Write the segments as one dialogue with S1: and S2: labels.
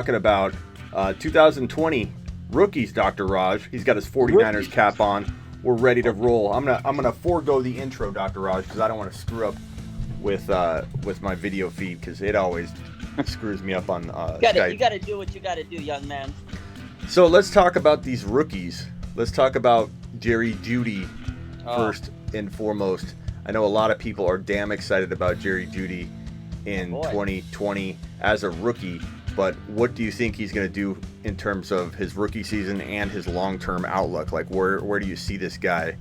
S1: talking about 2020 rookies, Dr. Raj. He's got his 49ers cap on. We're ready to roll. I'm gonna forego the intro, Dr. Raj, because I don't want to screw up with my video feed, because it always screws me up on Skype.
S2: You gotta do what you gotta do, young man.
S1: So let's talk about these rookies. Let's talk about Jeudy first and foremost. I know a lot of people are damn excited about Jeudy in 2020 as a rookie, but what do you think he's going to do in terms of his rookie season and his long-term outlook? Like, where do you see this guy?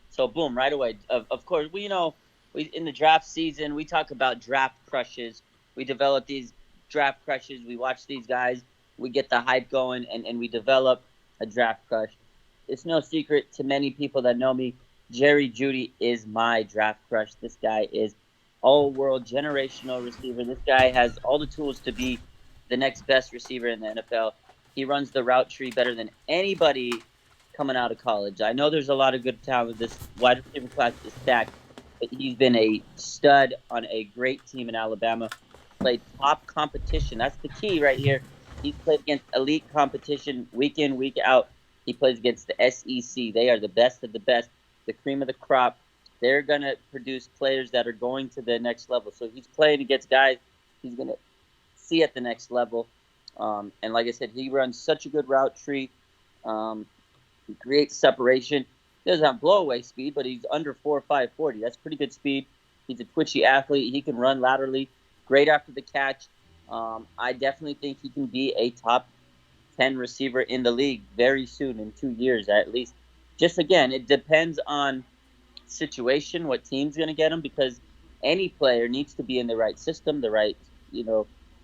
S2: So boom, right away. Of course, we in the draft season, we talk about draft crushes. We develop these draft crushes. We watch these guys. We get the hype going, and we develop a draft crush. It's no secret to many people that know me, Jeudy is my draft crush. This guy is all-world generational receiver. This guy has all the tools to be the next best receiver in the NFL. He runs the route tree better than anybody coming out of college. I know there's a lot of good talent. This wide receiver class is stacked. But he's been a stud on a great team in Alabama. Played top competition. That's the key right here. He's played against elite competition week in, week out. He plays against the SEC. They are the best of the best, the cream of the crop. They're going to produce players that are going to the next level. So he's playing against guys he's going to see at the next level. And like I said, he runs such a good route tree. He creates separation. He doesn't have blow-away speed, but he's under 4.5 40. That's pretty good speed. He's a twitchy athlete. He can run laterally. Great after the catch. I definitely think he can be a top 10 receiver in the league very soon, in 2 years at least. Just, again, it depends on situation, what team's going to get him, because any player needs to be in the right system, the right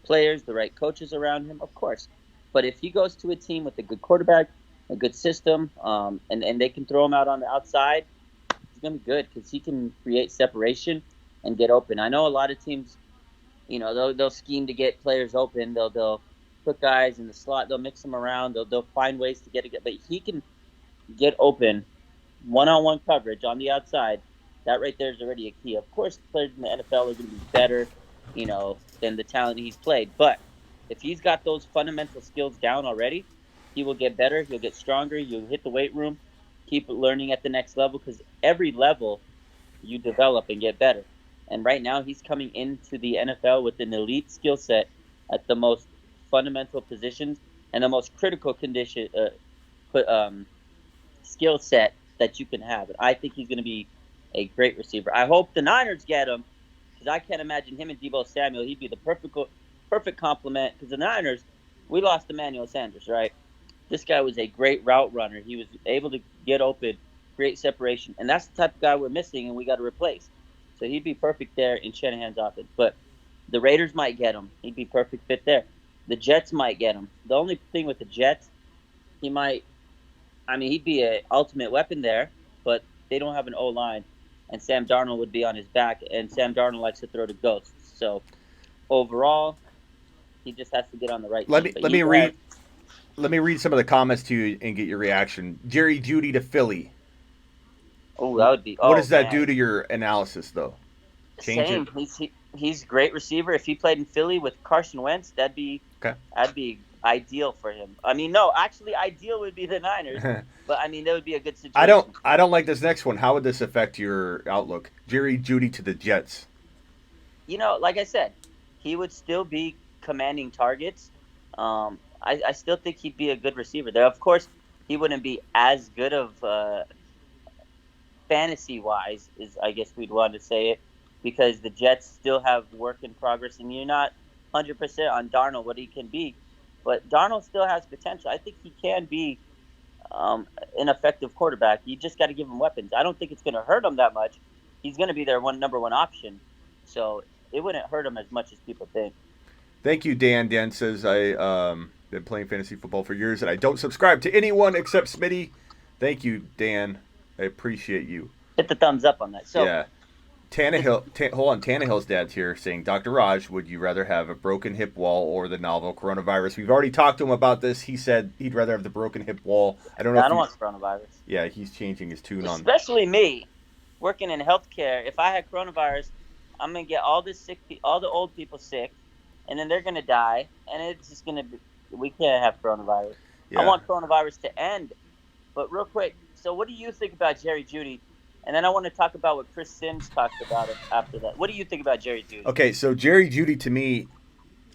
S2: players, the right coaches around him, of course. But if he goes to a team with a good quarterback, a good system, and they can throw him out on the outside, he's going to be good because he can create separation and get open. I know a lot of teams, they'll scheme to get players open. They'll put guys in the slot. They'll mix them around. They'll find ways to get it. But he can get open, one-on-one coverage on the outside. That right there is already a key. Of course, players in the NFL are going to be better, than the talent he's played. But if he's got those fundamental skills down already, he will get better. He'll get stronger. You'll hit the weight room, keep learning at the next level, because every level you develop and get better. And right now he's coming into the NFL with an elite skill set at the most fundamental positions and the most critical skill set that you can have. And I think he's going to be a great receiver. I hope the Niners get him, because I can't imagine him and Deebo Samuel. He'd be the perfect complement, because the Niners, we lost Emmanuel Sanders, right? This guy was a great route runner. He was able to get open, create separation, and that's the type of guy we're missing and we got to replace. So he'd be perfect there in Shanahan's offense. But the Raiders might get him. He'd be perfect fit there. The Jets might get him. The only thing with the Jets, he'd be an ultimate weapon there, but they don't have an O-line, and Sam Darnold would be on his back, and Sam Darnold likes to throw to ghosts. So overall, he just has to get on the right team.
S1: Let me read some of the comments to you and get your reaction. Jeudy to Philly.
S2: Oh, that would be.
S1: What does that do to your analysis, though?
S2: Same. He's a great receiver. If he played in Philly with Carson Wentz, that'd be ideal for him. Ideal would be the Niners, but that would be a good situation.
S1: I don't like this next one. How would this affect your outlook? Jeudy to the Jets.
S2: Like I said, he would still be commanding targets. I still think he'd be a good receiver there. Of course, he wouldn't be as good of fantasy-wise, is I guess we'd want to say it, because the Jets still have work in progress, and you're not 100% on Darnold, what he can be. But Darnold still has potential. I think he can be an effective quarterback. You just got to give him weapons. I don't think it's going to hurt him that much. He's going to be their number one option. So it wouldn't hurt him as much as people think.
S1: Thank you, Dan. Dan says, I've been playing fantasy football for years, and I don't subscribe to anyone except Smitty. Thank you, Dan. I appreciate you.
S2: Hit the thumbs up on that. So,
S1: yeah. Tannehill's dad's here saying, Dr. Raj, would you rather have a broken hip wall or the novel coronavirus? We've already talked to him about this. He said he'd rather have the broken hip wall. I don't want
S2: coronavirus.
S1: Yeah, he's changing his tune on.
S2: Especially me, working in healthcare. If I had coronavirus, I'm gonna get all the old people sick, and then they're gonna die, and it's just gonna be. We can't have coronavirus. I
S1: Yeah.
S2: want coronavirus to end. But real quick, so what do you think about Jerry Jeudy? And then I want to talk about what Chris Sims talked about him after that. What do you think about Jerry Jeudy?
S1: Okay, so Jerry Jeudy to me,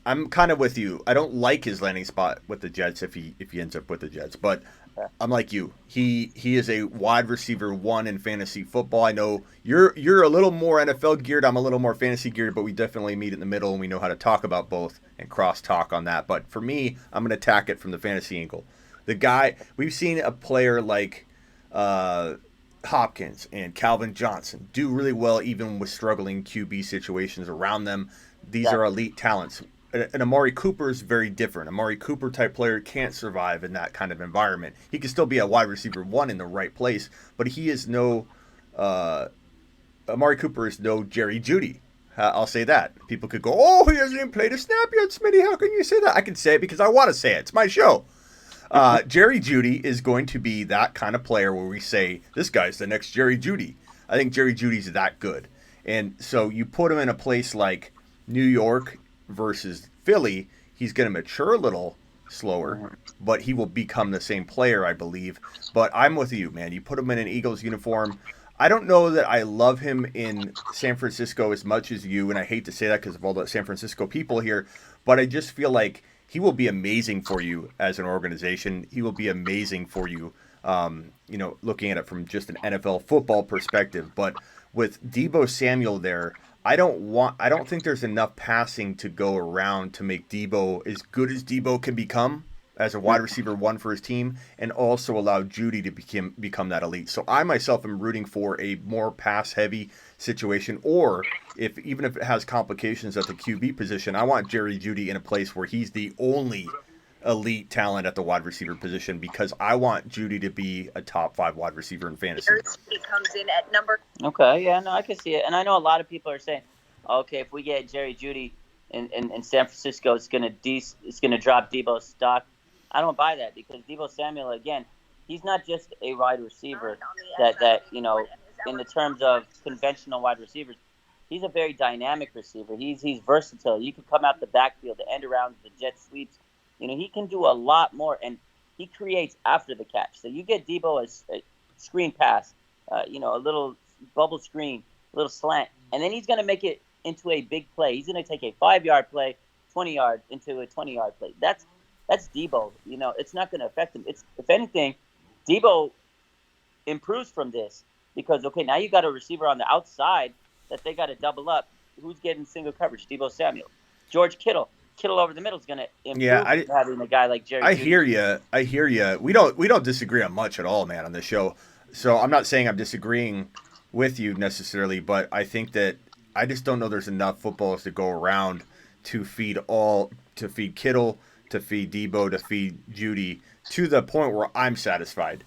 S1: I'm kind of with you. I don't like his landing spot with the Jets if he ends up with the Jets, but
S2: Yeah.
S1: I'm like you. He is a wide receiver one in fantasy football. I know you're a little more NFL geared. I'm a little more fantasy geared, but we definitely meet in the middle and we know how to talk about both and cross talk on that. But for me, I'm going to attack it from the fantasy angle. The guy we've seen a player like Hopkins and Calvin Johnson do really well even with struggling QB situations around them. These are
S2: Exactly.
S1: elite talents. And Amari Cooper is very different. Amari Cooper type player can't survive in that kind of environment. He can still be a wide receiver one in the right place, but he is no Amari Cooper is no Jerry Jeudy. I'll say that. People could go, "Oh, he hasn't even played a snap yet, Smitty. How can you say that?" I can say it because I want to say it. It's my show. Jerry Jeudy is going to be that kind of player where we say, this guy's the next Jerry Jeudy. I think Jerry Judy's that good. And so you put him in a place like New York versus Philly, he's going to mature a little slower, but he will become the same player, I believe. But I'm with you, man. You put him in an Eagles uniform. I don't know that I love him in San Francisco as much as you, and I hate to say that because of all the San Francisco people here, but I just feel like he will be amazing for you as an organization. He will be amazing for you, looking at it from just an NFL football perspective. But with Deebo Samuel there, I don't think there's enough passing to go around to make Deebo as good as Deebo can become as a wide receiver one for his team, and also allow Jeudy to become that elite. So I myself am rooting for a more pass heavy situation, or even if it has complications at the QB position, I want Jerry Jeudy in a place where he's the only elite talent at the wide receiver position, because I want Jeudy to be a top 5 wide receiver in fantasy.
S2: He comes in at number. Okay, yeah, no, I can see it, and I know a lot of people are saying, okay, if we get Jerry Jeudy in San Francisco, it's gonna drop Debo's stock. I don't buy that, because Deebo Samuel, again, he's not just a wide receiver that in the terms of conventional wide receivers, he's a very dynamic receiver. He's versatile. You can come out the backfield, the end arounds, the jet sweeps. He can do a lot more, and he creates after the catch. So you get Deebo a screen pass, a little bubble screen, a little slant, and then he's going to make it into a big play. He's going to take a 5-yard play, 20 yards into a 20-yard play. That's Deebo. It's not going to affect him. If anything, Deebo improves from this, because, okay, now you got a receiver on the outside that they got to double up. Who's getting single coverage? Deebo Samuel. George Kittle over the middle is going to improve having a guy like Jerry Jeudy.
S1: I hear you. We don't disagree on much at all, man, on this show. So I'm not saying I'm disagreeing with you necessarily, but I think that I just don't know there's enough footballs to go around to feed Kittle, to feed Deebo, to feed Jeudy, to the point where I'm satisfied.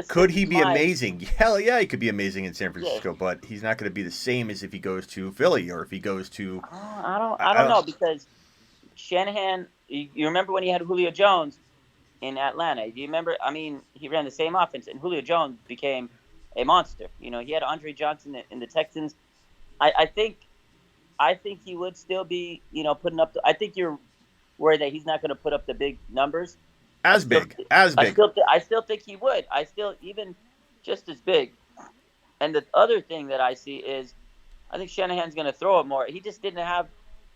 S1: Could he be amazing? Hell yeah, he could be amazing in San Francisco, but he's not going to be the same as if he goes to Philly or if he goes to.
S2: I don't know, because Shanahan. You remember when he had Julio Jones in Atlanta? Do you remember? I mean, he ran the same offense, and Julio Jones became a monster. He had Andre Johnson in the Texans. I think he would still be, putting up. I think you're worried that he's not going to put up the big numbers.
S1: As big.
S2: I still think he would. Even just as big. And the other thing that I see is, I think Shanahan's going to throw it more. He just didn't have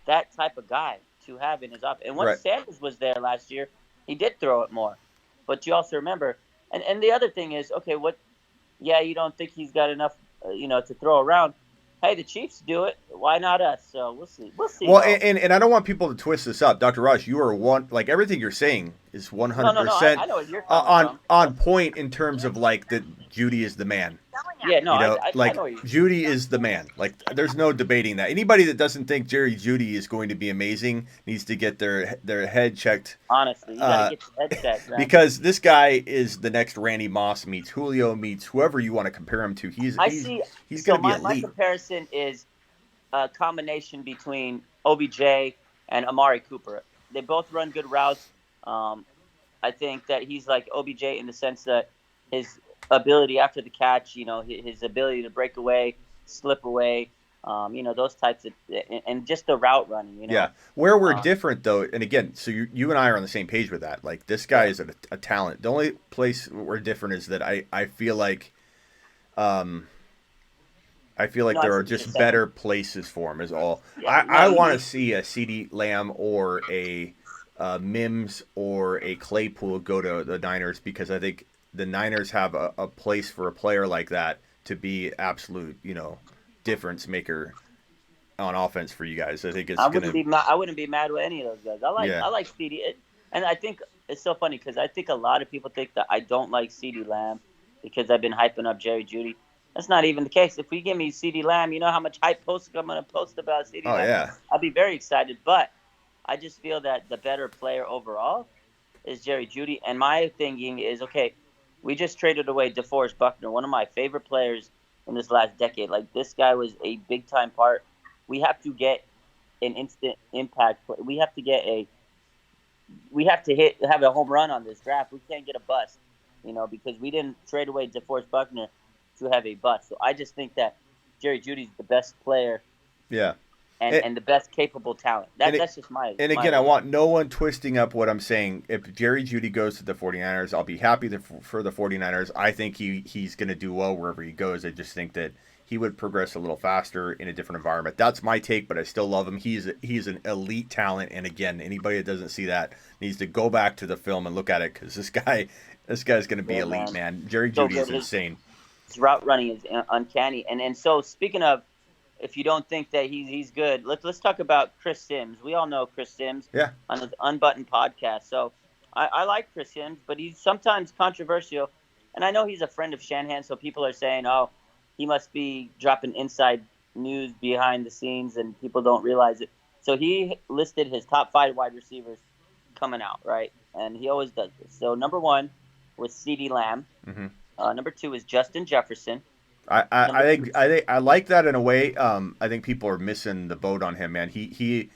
S2: that type of guy to have in his offense. And when Sanders was there last year, he did throw it more. But you also remember, and the other thing is, okay, you don't think he's got enough, to throw around. Hey, the Chiefs do it. Why not us? So we'll see.
S1: Well, and I don't want people to twist this up. Dr. Rush, you are everything you're saying is 100%
S2: I know what you're coming
S1: on point in terms of like that Jeudy is the man.
S2: Yeah, no, I know
S1: Jeudy is the man. Like, there's no debating that. Anybody that doesn't think Jerry Jeudy is going to be amazing needs to get their head checked.
S2: Honestly, you gotta get your head checked, man.
S1: Because this guy is the next Randy Moss meets Julio meets whoever you want to compare him to. He's going to be elite.
S2: My comparison is a combination between OBJ and Amari Cooper. They both run good routes. I think that he's like OBJ in the sense that his ability after the catch, his ability to break away, slip away, those types of, and just the route running.
S1: Yeah, where we're
S2: Um,
S1: different though, and again, so you and I are on the same page with that. Like this guy
S2: yeah,
S1: is a talent. The only place we're different is that I feel like um I feel like
S2: I
S1: there
S2: see
S1: are
S2: what you're
S1: just
S2: saying.
S1: better places for him. Is all.
S2: Yeah,
S1: I
S2: no,
S1: want to see a CD Lamb or a Mims or a Claypool go to the Niners because I think the Niners have a place for a player like that to be absolute difference maker on offense for you guys. I think it's gonna.
S2: I wouldn't be mad with any of those guys.
S1: Yeah.
S2: I like CD, and I think it's so funny because I think a lot of people think that I don't like CD Lamb because I've been hyping up Jerry Jeudy. That's not even the case. If we give me CD Lamb, you know how much hype post I'm going to post about CD
S1: Oh
S2: Lamb.
S1: yeah.
S2: I'll be very excited, but I just feel that the better player overall is Jerry Jeudy. And my thinking is, okay, we just traded away DeForest Buckner, one of my favorite players in this last decade. Like this guy was a big time part. We have to get an instant impact. We have to have a home run on this draft. We can't get a bust, because we didn't trade away DeForest Buckner to have a bust. So I just think that Jerry Judy's the best player
S1: Yeah.
S2: and,
S1: And,
S2: and the best capable talent.
S1: and
S2: That's just
S1: And
S2: my
S1: again, I
S2: opinion.
S1: want no one twisting up what I'm saying. If Jerry Jeudy goes to the 49ers, I'll be happy for the 49ers. I think he's going to do well wherever he goes. I just think that he would progress a little faster in a different environment. That's my take, but I still love him. He's an elite talent, and again, anybody that doesn't see that needs to go back to the film and look at it because this guy's going to be
S2: Yeah,
S1: elite,
S2: man.
S1: man. Jerry
S2: So
S1: Jeudy
S2: good.
S1: is insane.
S2: His route running is uncanny. And so speaking of, if you don't think that he's good, let's talk about Chris Sims. We all know Chris Sims
S1: Yeah,
S2: on his Unbuttoned podcast. So I like Chris Sims, but he's sometimes controversial. And I know he's a friend of Shanahan, so people are saying, oh, he must be dropping inside news behind the scenes, and people don't realize it. So he listed his top 5 wide receivers coming out, right? And he always does this. So number 1 was CeeDee Lamb.
S1: hmm
S2: Number 2 is Justin Jefferson.
S1: I
S2: Number
S1: think
S2: three,
S1: I like that in a way. I think people are missing the boat on him, man. He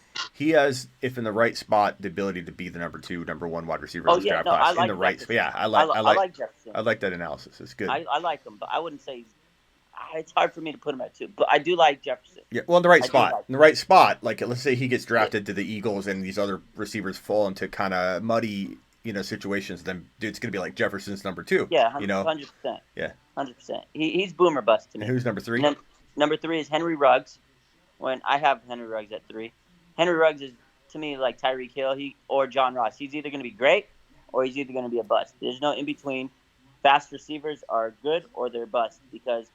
S1: has, if in the right spot, the ability to be the number one wide receiver in
S2: oh
S1: this
S2: yeah,
S1: draft
S2: no, I
S1: class in the
S2: like
S1: right.
S2: Jefferson.
S1: Yeah,
S2: I like Jefferson.
S1: I like that analysis. It's good.
S2: I like him, but I wouldn't say it's hard for me to put him at 2. But I do like Jefferson.
S1: Yeah, well, in the right
S2: I do
S1: spot.
S2: like
S1: In the right spot. Like, let's say he gets
S2: him.
S1: drafted to the Eagles and these other receivers fall into kind of muddy, situations. Then, dude, it's gonna be like Jefferson's number two.
S2: Yeah,
S1: You know.
S2: 100%.
S1: Yeah.
S2: 100%. He's boomer bust to
S1: And
S2: me.
S1: who's number
S2: And
S1: three?
S2: then number 3 is Henry Ruggs. When I have Henry Ruggs at 3, Henry Ruggs is to me like Tyreek Hill, or John Ross. He's either going to be great or he's either going to be a bust. There's no in between. Fast receivers are good or they're bust because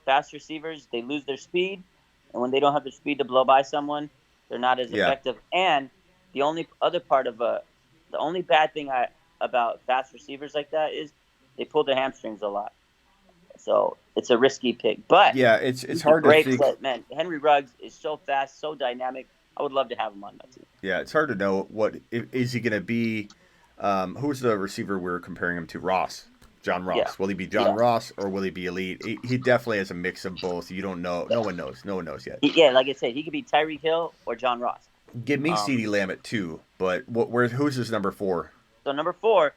S2: fast receivers they lose their speed, and when they don't have the speed to blow by someone, they're not as
S1: Yeah.
S2: effective. And the only other part of the only bad thing about fast receivers like that is they pull their hamstrings a lot. So it's a risky pick, but
S1: Yeah, it's
S2: he's a
S1: hard to
S2: great
S1: think.
S2: play. Man, Henry Ruggs is so fast, so dynamic. I would love to have him on my team.
S1: Yeah, it's hard to know is he going to be. Who's the receiver we're comparing him to? Ross, John
S2: Yeah,
S1: Ross. Will he be John
S2: yeah,
S1: Ross or will he be elite? He definitely has a mix of both. You don't know.
S2: yeah.
S1: No one knows. No one knows yet.
S2: Yeah, like I said, he could be Tyreek Hill or John Ross.
S1: Give me
S2: Um,
S1: CeeDee Lamb at 2, but who's his number 4?
S2: so number 4,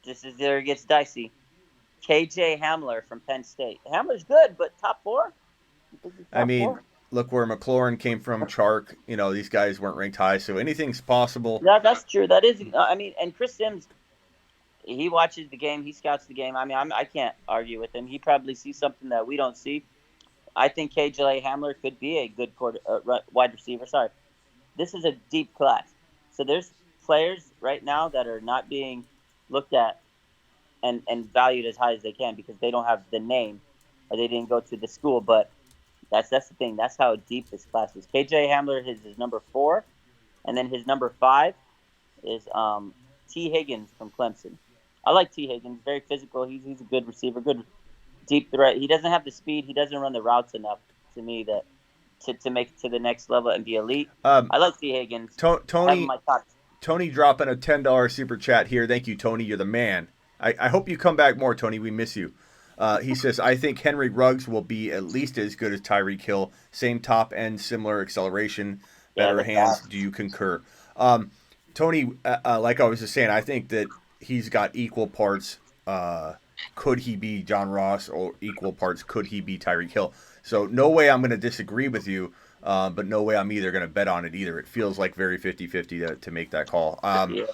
S2: just as there it gets dicey, KJ Hamler from Penn State. Hamler's good, but top 4? You think he's
S1: I
S2: top
S1: mean,
S2: 4?
S1: look where McLaurin came from, Chark. These guys weren't ranked high, so anything's possible.
S2: Yeah, that's true. That is. I mean, and Chris Sims, he watches the game, he scouts the game. I mean, I can't argue with him. He probably sees something that we don't see. I think KJ Hamler could be a good wide receiver. Sorry, this is a deep class. So there's players right now that are not being looked at and valued as high as they can because they don't have the name or they didn't go to the school. But that's the thing. That's how deep this class is. KJ Hamler is number 4, and then his number 5 is T. Higgins from Clemson. I like T. Higgins. Very physical. He's a good receiver, good deep threat. He doesn't have the speed. He doesn't run the routes enough to me that to make it to the next level and be elite.
S1: Um,
S2: I like T. Higgins. I have him
S1: Tony
S2: in my top.
S1: Tony dropping a $10 super chat here. Thank you, Tony. You're the man. I hope you come back more, Tony. We miss you. He says, I think Henry Ruggs will be at least as good as Tyreek Hill. Same top end, similar acceleration, better
S2: the
S1: hands.
S2: fast.
S1: Do you concur? Tony, like I was just saying, I think that he's got equal parts could he be John Ross, or equal parts could he be Tyreek Hill? So no way I'm going to disagree with you, but no way I'm either going to bet on it either. It feels like very 50-50 to make that call.
S2: Yeah.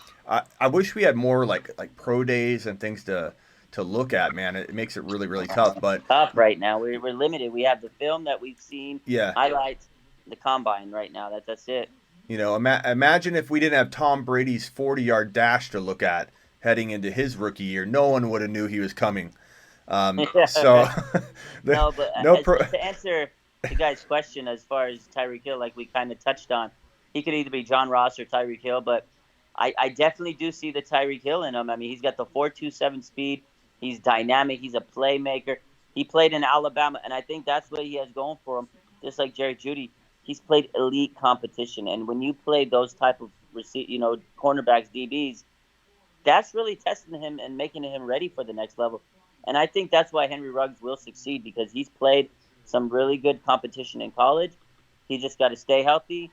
S1: I wish we had more like pro days and things to look at, man. It makes it really, really tough. But
S2: Tough right now. We're limited. We have the film that we've seen,
S1: yeah,
S2: highlights, the combine right now. That's it.
S1: you know, imagine if we didn't have Tom Brady's 40-yard dash to look at heading into his rookie year. No one would have knew he was coming. So
S2: No, but
S1: no pro.
S2: to answer the guy's question as far as Tyreek Hill, like we kind of touched on, he could either be John Ross or Tyreek Hill, but I definitely do see the Tyreek Hill in him. I mean, he's got the 4.27 speed. He's dynamic. He's a playmaker. He played in Alabama, and I think that's what he has going for him. Just like Jerry Jeudy, he's played elite competition, and when you play those type of cornerbacks, DBs, that's really testing him and making him ready for the next level. And I think that's why Henry Ruggs will succeed, because he's played some really good competition in college. He just got to stay healthy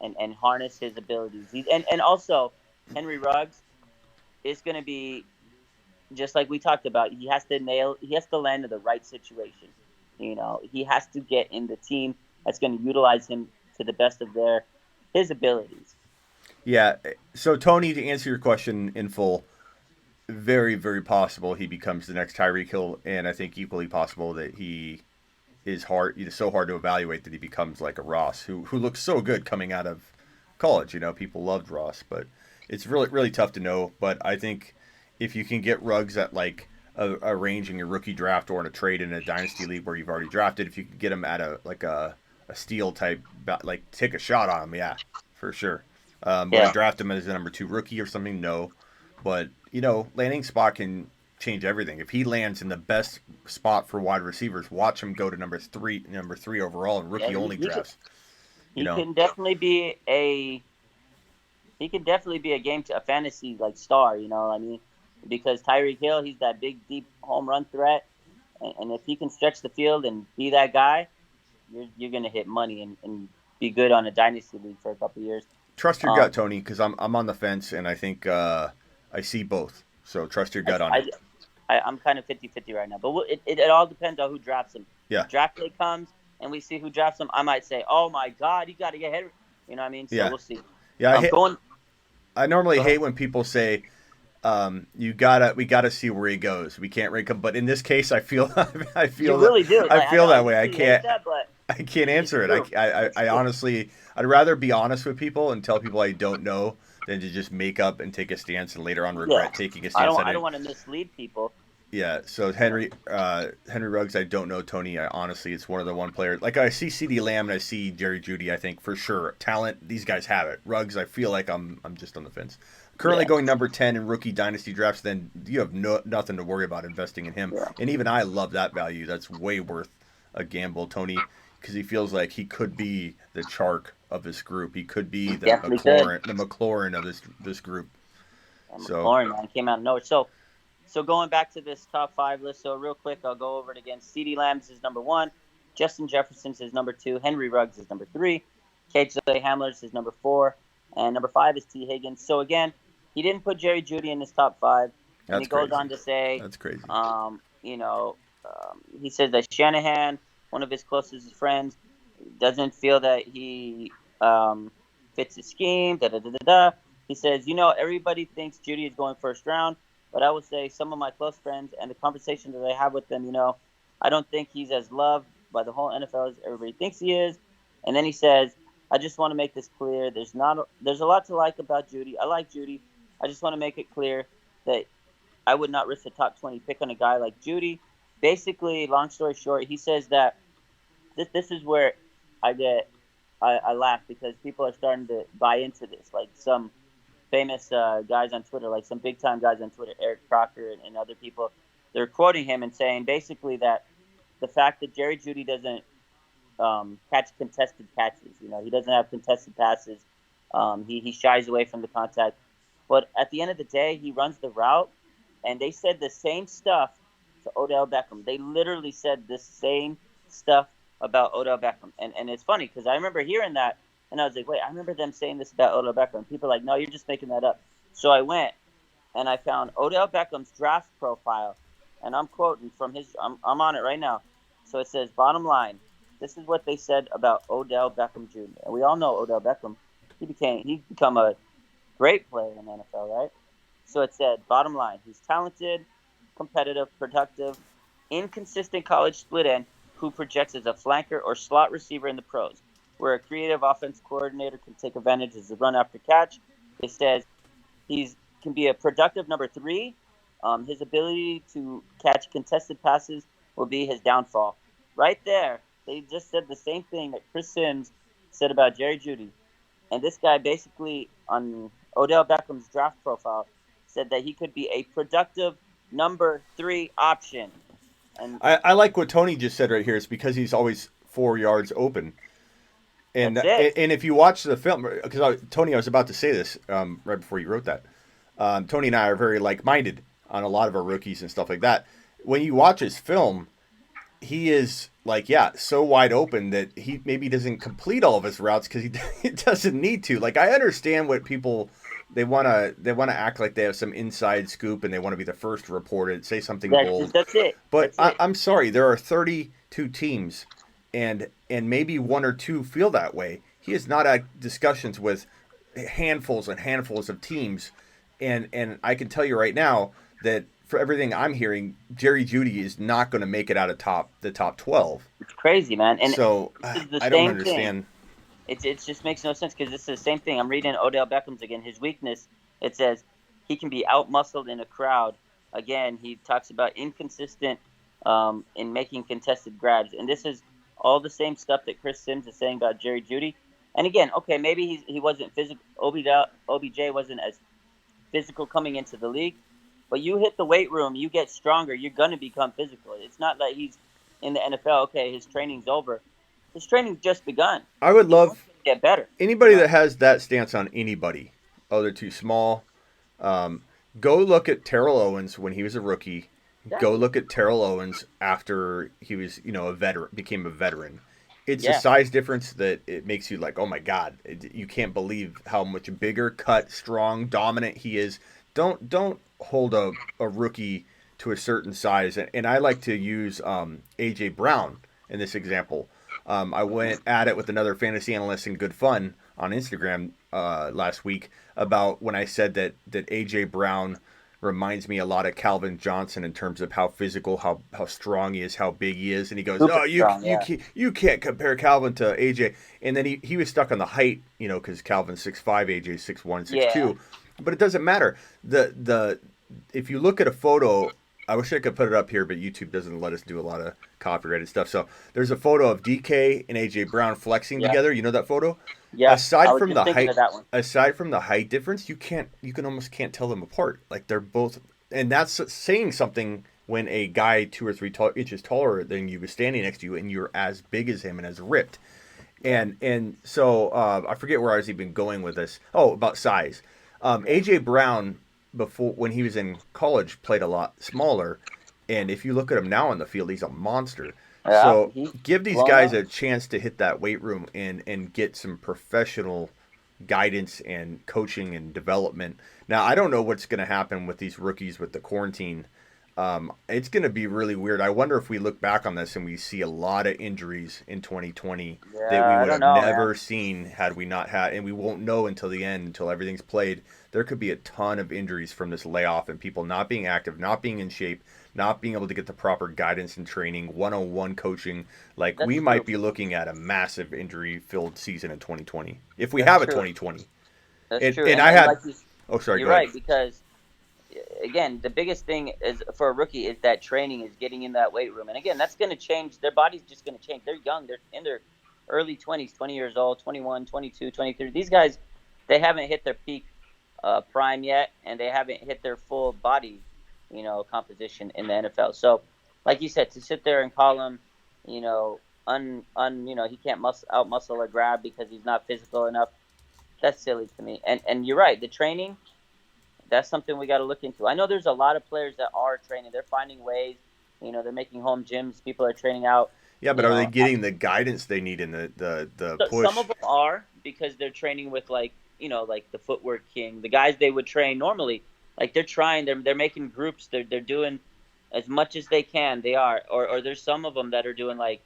S2: and harness his abilities. And also, Henry Ruggs is going to be, just like we talked about, he has to land in the right situation. You know, he has to get in the team that's going to utilize him to the best of his abilities.
S1: Yeah. So Tony, to answer your question in full, very, very possible he becomes the next Tyreek Hill, and I think equally possible that he is so hard to evaluate that he becomes like a Ross, who looks so good coming out of college. You know, people loved Ross, but it's really, really tough to know. But I think if you can get Ruggs at like a range in your rookie draft or in a trade in a dynasty league where you've already drafted, if you can get him at a steal type, like take a shot on him, yeah, for sure. Would I draft him as a number 2 rookie or something? No. But, you know, landing spot can change everything. If he lands in the best spot for wide receivers, watch him go to number three overall in rookie only drafts.
S2: He can definitely be a a fantasy like star, you know what I mean? Because Tyreek Hill, he's that big, deep home run threat. And if he can stretch the field and be that guy, you're going to hit money and be good on a dynasty league for a couple of years.
S1: Trust your gut, Tony, because I'm on the fence, and I think I see both. So trust your gut on it.
S2: I'm kind of 50-50 right now. But it all depends on who drafts him.
S1: Yeah.
S2: Draft day comes, and we see who drafts him. I might say, oh, my God, you got to get Henry. You know what I mean? So we'll see.
S1: Yeah, I normally hate when people say, we gotta see where he goes. We can't rank him, but in this case, I feel
S2: you really do.
S1: I feel that way. I can't
S2: it's
S1: answer it. I honestly, I'd rather be honest with people and tell people I don't know than to just make up and take a stance and later on regret taking a stance.
S2: I don't want to mislead people.
S1: Yeah. So Henry Ruggs, I don't know. Tony, honestly, it's one of the one players. Like I see CeeDee Lamb and I see Jerry Jeudy. I think for sure talent. These guys have it. Ruggs, I feel like I'm just on the fence. Currently going number 10 in rookie dynasty drafts, then you have nothing to worry about investing in him. Yeah. And even I love that value. That's way worth a gamble, Tony, because he feels like he could be the Chark of this group. He could be the McLaurin of this group.
S2: McLaurin, man, came out of nowhere. So going back to this top 5 list, so real quick, I'll go over it again. CeeDee Lamb is number 1. Justin Jefferson's is number 2. Henry Ruggs is number 3. KJ Hamler's is number 4. And number 5 is T. Higgins. So again, he didn't put Jerry Jeudy in his top 5. And he goes on to say,
S1: that's crazy.
S2: He says that Shanahan, one of his closest friends, doesn't feel that he fits his scheme. He says, everybody thinks Jeudy is going first round, but I would say some of my close friends and the conversation that I have with them, I don't think he's as loved by the whole NFL as everybody thinks he is. And then he says, I just want to make this clear. There's a lot to like about Jeudy. I like Jeudy. I just want to make it clear that I would not risk a top 20 pick on a guy like Jeudy. Basically, long story short, he says that this is where I laugh because people are starting to buy into this. Like some famous guys on Twitter, like some big time guys on Twitter, Eric Crocker and other people, they're quoting him and saying basically that the fact that Jerry Jeudy doesn't catch contested catches, he doesn't have contested passes. He shies away from the contact. But at the end of the day, he runs the route, and they said the same stuff to Odell Beckham. They literally said the same stuff about Odell Beckham. And it's funny because I remember hearing that, and I was like, wait, I remember them saying this about Odell Beckham. People are like, no, you're just making that up. So I went, and I found Odell Beckham's draft profile, and I'm quoting from his. I'm on it right now. So it says, bottom line, this is what they said about Odell Beckham Jr. And we all know Odell Beckham. He's become a great player in the NFL, right? So it said, bottom line, he's talented, competitive, productive, inconsistent college split end who projects as a flanker or slot receiver in the pros, where a creative offense coordinator can take advantage of the run after catch. It says he's can be a productive number three. His ability to catch contested passes will be his downfall. Right there, they just said the same thing that Chris Sims said about Jerry Jeudy. And this guy basically on Odell Beckham's draft profile said that he could be a productive number three option. And
S1: I like what Tony just said right here. It's because he's always 4 yards open. And
S2: that's it.
S1: and if you watch the film, because Tony, I was about to say this right before you wrote that. Tony and I are very like-minded on a lot of our rookies and stuff like that. When you watch his film, he is like, so wide open that he maybe doesn't complete all of his routes because he doesn't need to. Like, I understand what people they want to act like they have some inside scoop and they want to be the first to report it, say something bold.
S2: That's it.
S1: But I'm sorry, there are 32 teams, and maybe one or two feel that way. He has not had discussions with handfuls and handfuls of teams, and I can tell you right now that for everything I'm hearing, Jerry Jeudy is not going to make it out of the top 12.
S2: It's crazy, man. And
S1: so I don't understand.
S2: It just makes no sense because it's the same thing. I'm reading Odell Beckham's again. His weakness, it says he can be out-muscled in a crowd. Again, he talks about inconsistent in making contested grabs. And this is all the same stuff that Chris Sims is saying about Jerry Jeudy. And again, okay, maybe he wasn't physical. OBJ wasn't as physical coming into the league. But you hit the weight room, you get stronger, you're going to become physical. It's not like he's in the NFL, okay, his training's over. His training's just begun.
S1: I would love
S2: to get better.
S1: Anybody that has that stance on anybody, they're too small. Go look at Terrell Owens when he was a rookie. Yeah. Go look at Terrell Owens after he was, became a veteran. It's a size difference that it makes you like, oh my God, you can't believe how much bigger, cut, strong, dominant he is. Don't hold a rookie to a certain size. And I like to use A.J. Brown in this example. I went at it with another fantasy analyst in Good Fun on Instagram last week about when I said that A.J. Brown reminds me a lot of Calvin Johnson in terms of how physical, how strong he is, how big he is. And he goes, you can't compare Calvin to A.J. And then he was stuck on the height, because Calvin's 6'5", A.J.'s 6'1", 6'2". Yeah. But it doesn't matter. If you look at a photo, I wish I could put it up here, but YouTube doesn't let us do a lot of copyrighted stuff. So there's a photo of DK and AJ Brown flexing together. You know that photo?
S2: Yeah.
S1: Aside from the height difference, you almost can't tell them apart. Like they're both, and that's saying something when a guy 2 or 3 inches taller than you was standing next to you, and you're as big as him and as ripped. And so I forget where I was even going with this. Oh, about size. AJ Brown, before when he was in college, played a lot smaller, and if you look at him now on the field, he's a monster. Yeah, so give these guys a chance to hit that weight room and get some professional guidance and coaching and development. Now, I don't know what's going to happen with these rookies with the quarantine. It's going to be really weird. I wonder if we look back on this and we see a lot of injuries in 2020 that we would have never seen had we not had, and we won't know until the end, until everything's played. There could be a ton of injuries from this layoff and people not being active, not being in shape, not being able to get the proper guidance and training, one-on-one coaching. Like, we might be looking at a massive injury-filled season in 2020 if we have a 2020.
S2: That's true.
S1: And
S2: you're right, because again, the biggest thing is for a rookie is that training, is getting in that weight room. And again, that's going to change. Their body's just going to change. They're young. They're in their early 20s, 20 years old, 21, 22, 23. These guys, they haven't hit their peak prime yet, and they haven't hit their full body, composition in the NFL. So, like you said, to sit there and call him, he can't out-muscle or grab because he's not physical enough, that's silly to me. And you're right, the training, that's something we got to look into. I know there's a lot of players that are training. They're finding ways. They're making home gyms. People are training out.
S1: Yeah, but are they getting the guidance they need in the push?
S2: Some of them are, because they're training with like the Footwork King, the guys they would train normally. Like they're trying. They're making groups. They're doing as much as they can. They are, or there's some of them that are doing like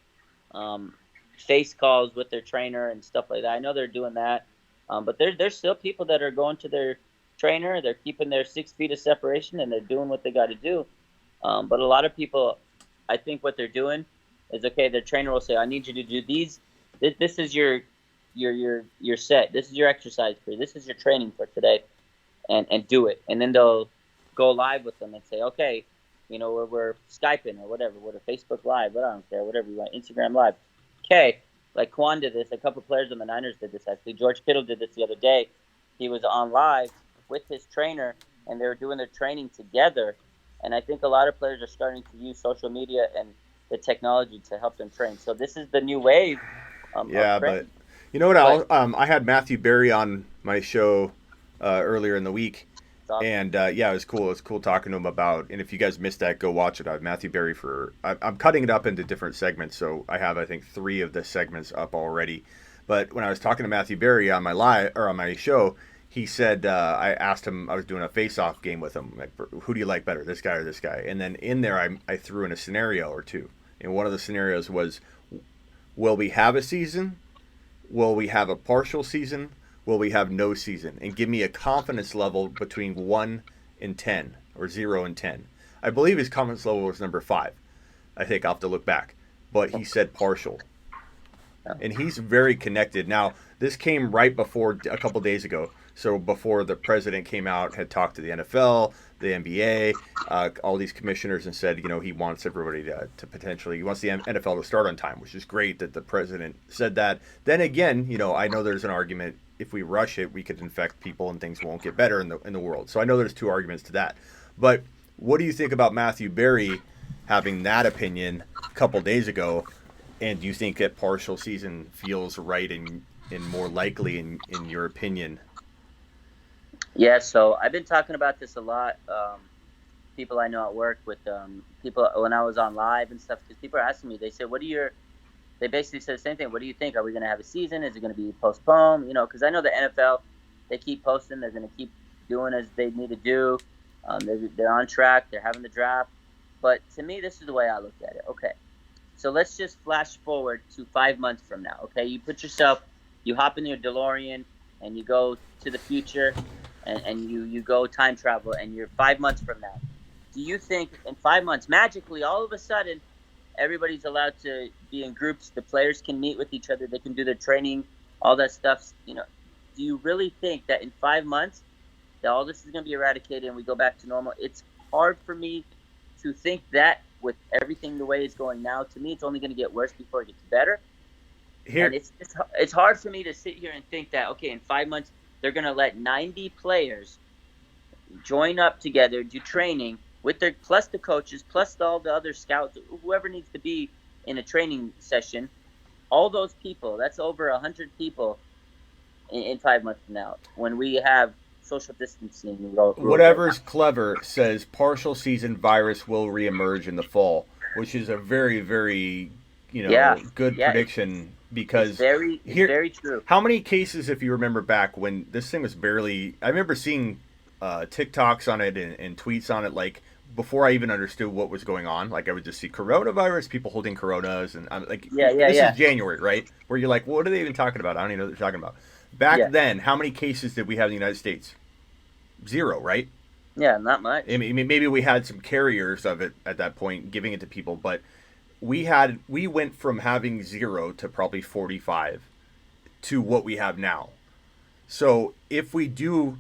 S2: um, face calls with their trainer and stuff like that. I know they're doing that, but there's still people that are going to their trainer. They're keeping their 6 feet of separation and they're doing what they got to do. But a lot of people, I think what they're doing is, okay, their trainer will say, I need you to do these. This is your set. This is your exercise period. This is your training for today, and do it. And then they'll go live with them and say, okay, we're Skyping or whatever, Facebook Live, but I don't care, whatever you want, Instagram Live. Okay, like Quan did this. A couple players on the Niners did this, actually. George Kittle did this the other day. He was on live with his trainer, and they were doing their training together. And I think a lot of players are starting to use social media and the technology to help them train. So this is the new wave.
S1: Yeah, but you know what? I had Matthew Berry on my show earlier in the week, awesome. And yeah, it was cool. It was cool talking to him about. And if you guys missed that, go watch it. I have Matthew Berry I'm cutting it up into different segments, so I have, I think, 3 of the segments up already. But when I was talking to Matthew Berry on my show, he said, I asked him, I was doing a face-off game with him, like, who do you like better, this guy or this guy? And then in there, I threw in a scenario or two. And one of the scenarios was, will we have a season? Will we have a partial season? Will we have no season? And give me a confidence level between 1 and 10, or 0 and 10. I believe his confidence level was number 5. I think I'll have to look back. But he said partial. And he's very connected. Now, this came right before, a couple days ago. So before the president came out, had talked to the NFL, the NBA, all these commissioners, and said, he wants everybody to potentially, he wants the NFL to start on time, which is great that the president said that. Then again, I know there's an argument, if we rush it, we could infect people and things won't get better in the world. So I know there's 2 arguments to that. But what do you think about Matthew Berry having that opinion a couple days ago? And do you think that partial season feels right and more likely in your opinion?
S2: Yeah, so I've been talking about this a lot. People I know at work, with people when I was on live and stuff, because people are asking me, they say, they basically said the same thing. What do you think? Are we going to have a season? Is it going to be postponed? Because I know the NFL, they keep posting. They're going to keep doing as they need to do. They're on track. They're having the draft. But to me, this is the way I look at it. Okay, so let's just flash forward to 5 months from now. Okay, you hop in your DeLorean and you go to the future. And you go time travel, and you're 5 months from now. Do you think in 5 months, magically, all of a sudden, everybody's allowed to be in groups? The players can meet with each other. They can do their training, all that stuff. Do you really think that in 5 months that all this is going to be eradicated and we go back to normal? It's hard for me to think that with everything the way it's going now. To me, it's only going to get worse before it gets better. And it's hard for me to sit here and think that, okay, in 5 months, they're going to let 90 players join up together, do training with plus the coaches, plus all the other scouts, whoever needs to be in a training session. All those people, that's over 100 people in 5 months from now, when we have social distancing.
S1: Whatever's clever says partial season virus will reemerge in the fall, which is a very, very, good prediction. Because
S2: it's very true.
S1: How many cases, if you remember back when this thing was barely, I remember seeing TikToks on it and tweets on it, like before I even understood what was going on. Like I would just see coronavirus, people holding coronas, and I'm like, this is January, right? Where you're like, what are they even talking about? I don't even know what they're talking about. Back then, how many cases did we have in the United States? 0, right?
S2: Yeah, not much.
S1: I mean, maybe we had some carriers of it at that point, giving it to people, but we went from having 0 to probably 45 to what we have now. So if we do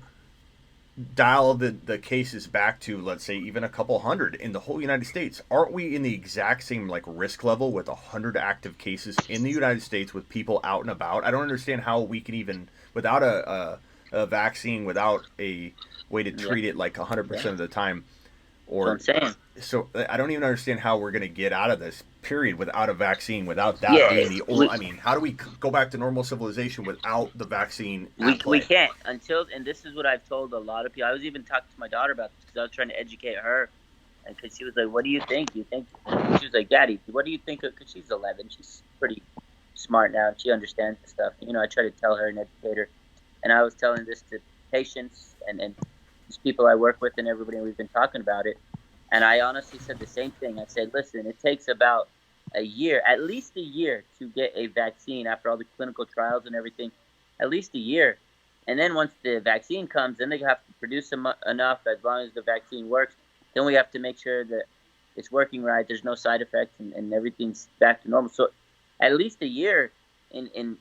S1: dial the cases back to, let's say, even a couple hundred in the whole United States, aren't we in the exact same risk level with 100 active cases in the United States with people out and about? I don't understand how we can even, without a vaccine, without a way to treat it 100% of the time, or
S2: that's what I'm saying.
S1: So I don't even understand how we're going to get out of this period without a vaccine, without that being the only. How do we go back to normal civilization without the vaccine?
S2: We can't until, and this is what I've told a lot of people. I was even talking to my daughter about this because I was trying to educate her, and because she was like, "What do you think? Do you think?" She was like, "Daddy, what do you think?" Because she's 11, she's pretty smart now, and she understands the stuff. I try to tell her and educate her, and I was telling this to patients and these people I work with and everybody, and we've been talking about it. And I honestly said the same thing. I said, listen, it takes about a year, at least a year, to get a vaccine after all the clinical trials and everything, at least a year. And then once the vaccine comes, then they have to produce enough as long as the vaccine works. Then we have to make sure that it's working right, there's no side effects, and everything's back to normal. So at least a year in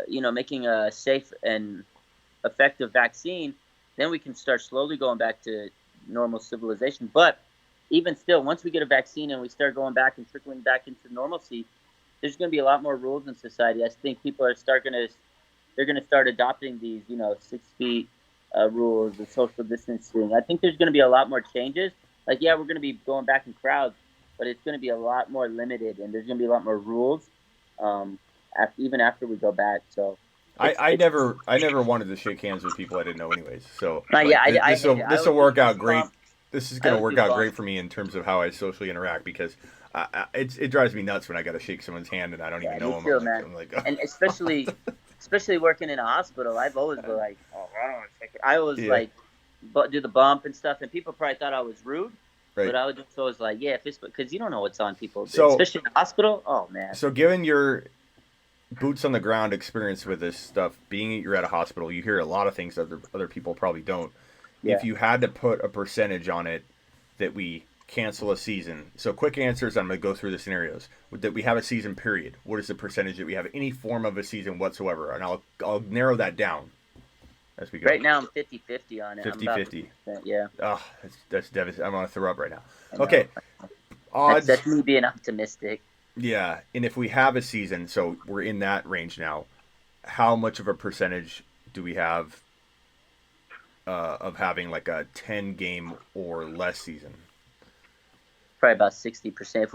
S2: making a safe and effective vaccine, then we can start slowly going back to normal civilization. But even still, once we get a vaccine and we start going back and trickling back into normalcy, there's going to be a lot more rules in society. I think people are they're going to start adopting these, 6 feet rules, the social distancing. I think there's going to be a lot more changes. Like, yeah, we're going to be going back in crowds, but it's going to be a lot more limited, and there's going to be a lot more rules even after we go back. So
S1: I never wanted to shake hands with people I didn't know anyways. So
S2: this
S1: will work out great. This is going to work out great for me in terms of how I socially interact, because it drives me nuts when I got to shake someone's hand and I don't even know them.
S2: Too, I'm like, oh. And especially working in a hospital, I've always been like, oh, I don't want to shake it. I always do the bump and stuff, and people probably thought I was rude. Right. But I was just always like, yeah, because you don't know what's on people, especially in the hospital. Oh man.
S1: So given your boots on the ground experience with this stuff, you're at a hospital, you hear a lot of things that other people probably don't. Yeah. If you had to put a percentage on it that we cancel a season, so quick answers, I'm going to go through the scenarios. That we have a season period, what is the percentage that we have any form of a season whatsoever? And I'll narrow that down as we go.
S2: Right now I'm 50-50 on it.
S1: 50-50.
S2: Yeah.
S1: Oh, that's devastating. I'm going to throw up right now. Okay.
S2: Odds. That's me being optimistic.
S1: Yeah, and if we have a season, so we're in that range now, how much of a percentage do we have of having like a 10-game or less season?
S2: Probably about 60%. If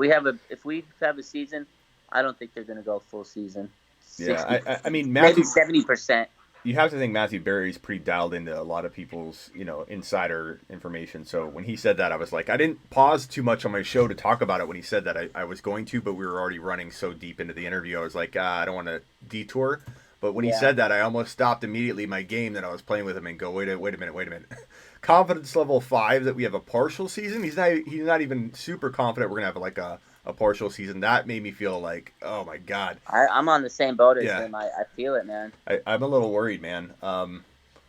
S2: we have a season, I don't think they're going to go full season.
S1: 60%. Yeah, I mean, Matthew,
S2: maybe 70%.
S1: You have to think Matthew Berry's pretty dialed into a lot of people's, insider information. So when he said that, I was like, I didn't pause too much on my show to talk about it when he said that. I was going to, but we were already running so deep into the interview. I was like, I don't want to detour. But when he said that, I almost stopped immediately my game that I was playing with him and go, wait a minute. Confidence level 5 that we have a partial season. He's not even super confident we're gonna have like a partial season. That made me feel like, oh my god.
S2: I'm on the same boat as him. I feel it, man.
S1: I'm a little worried, man.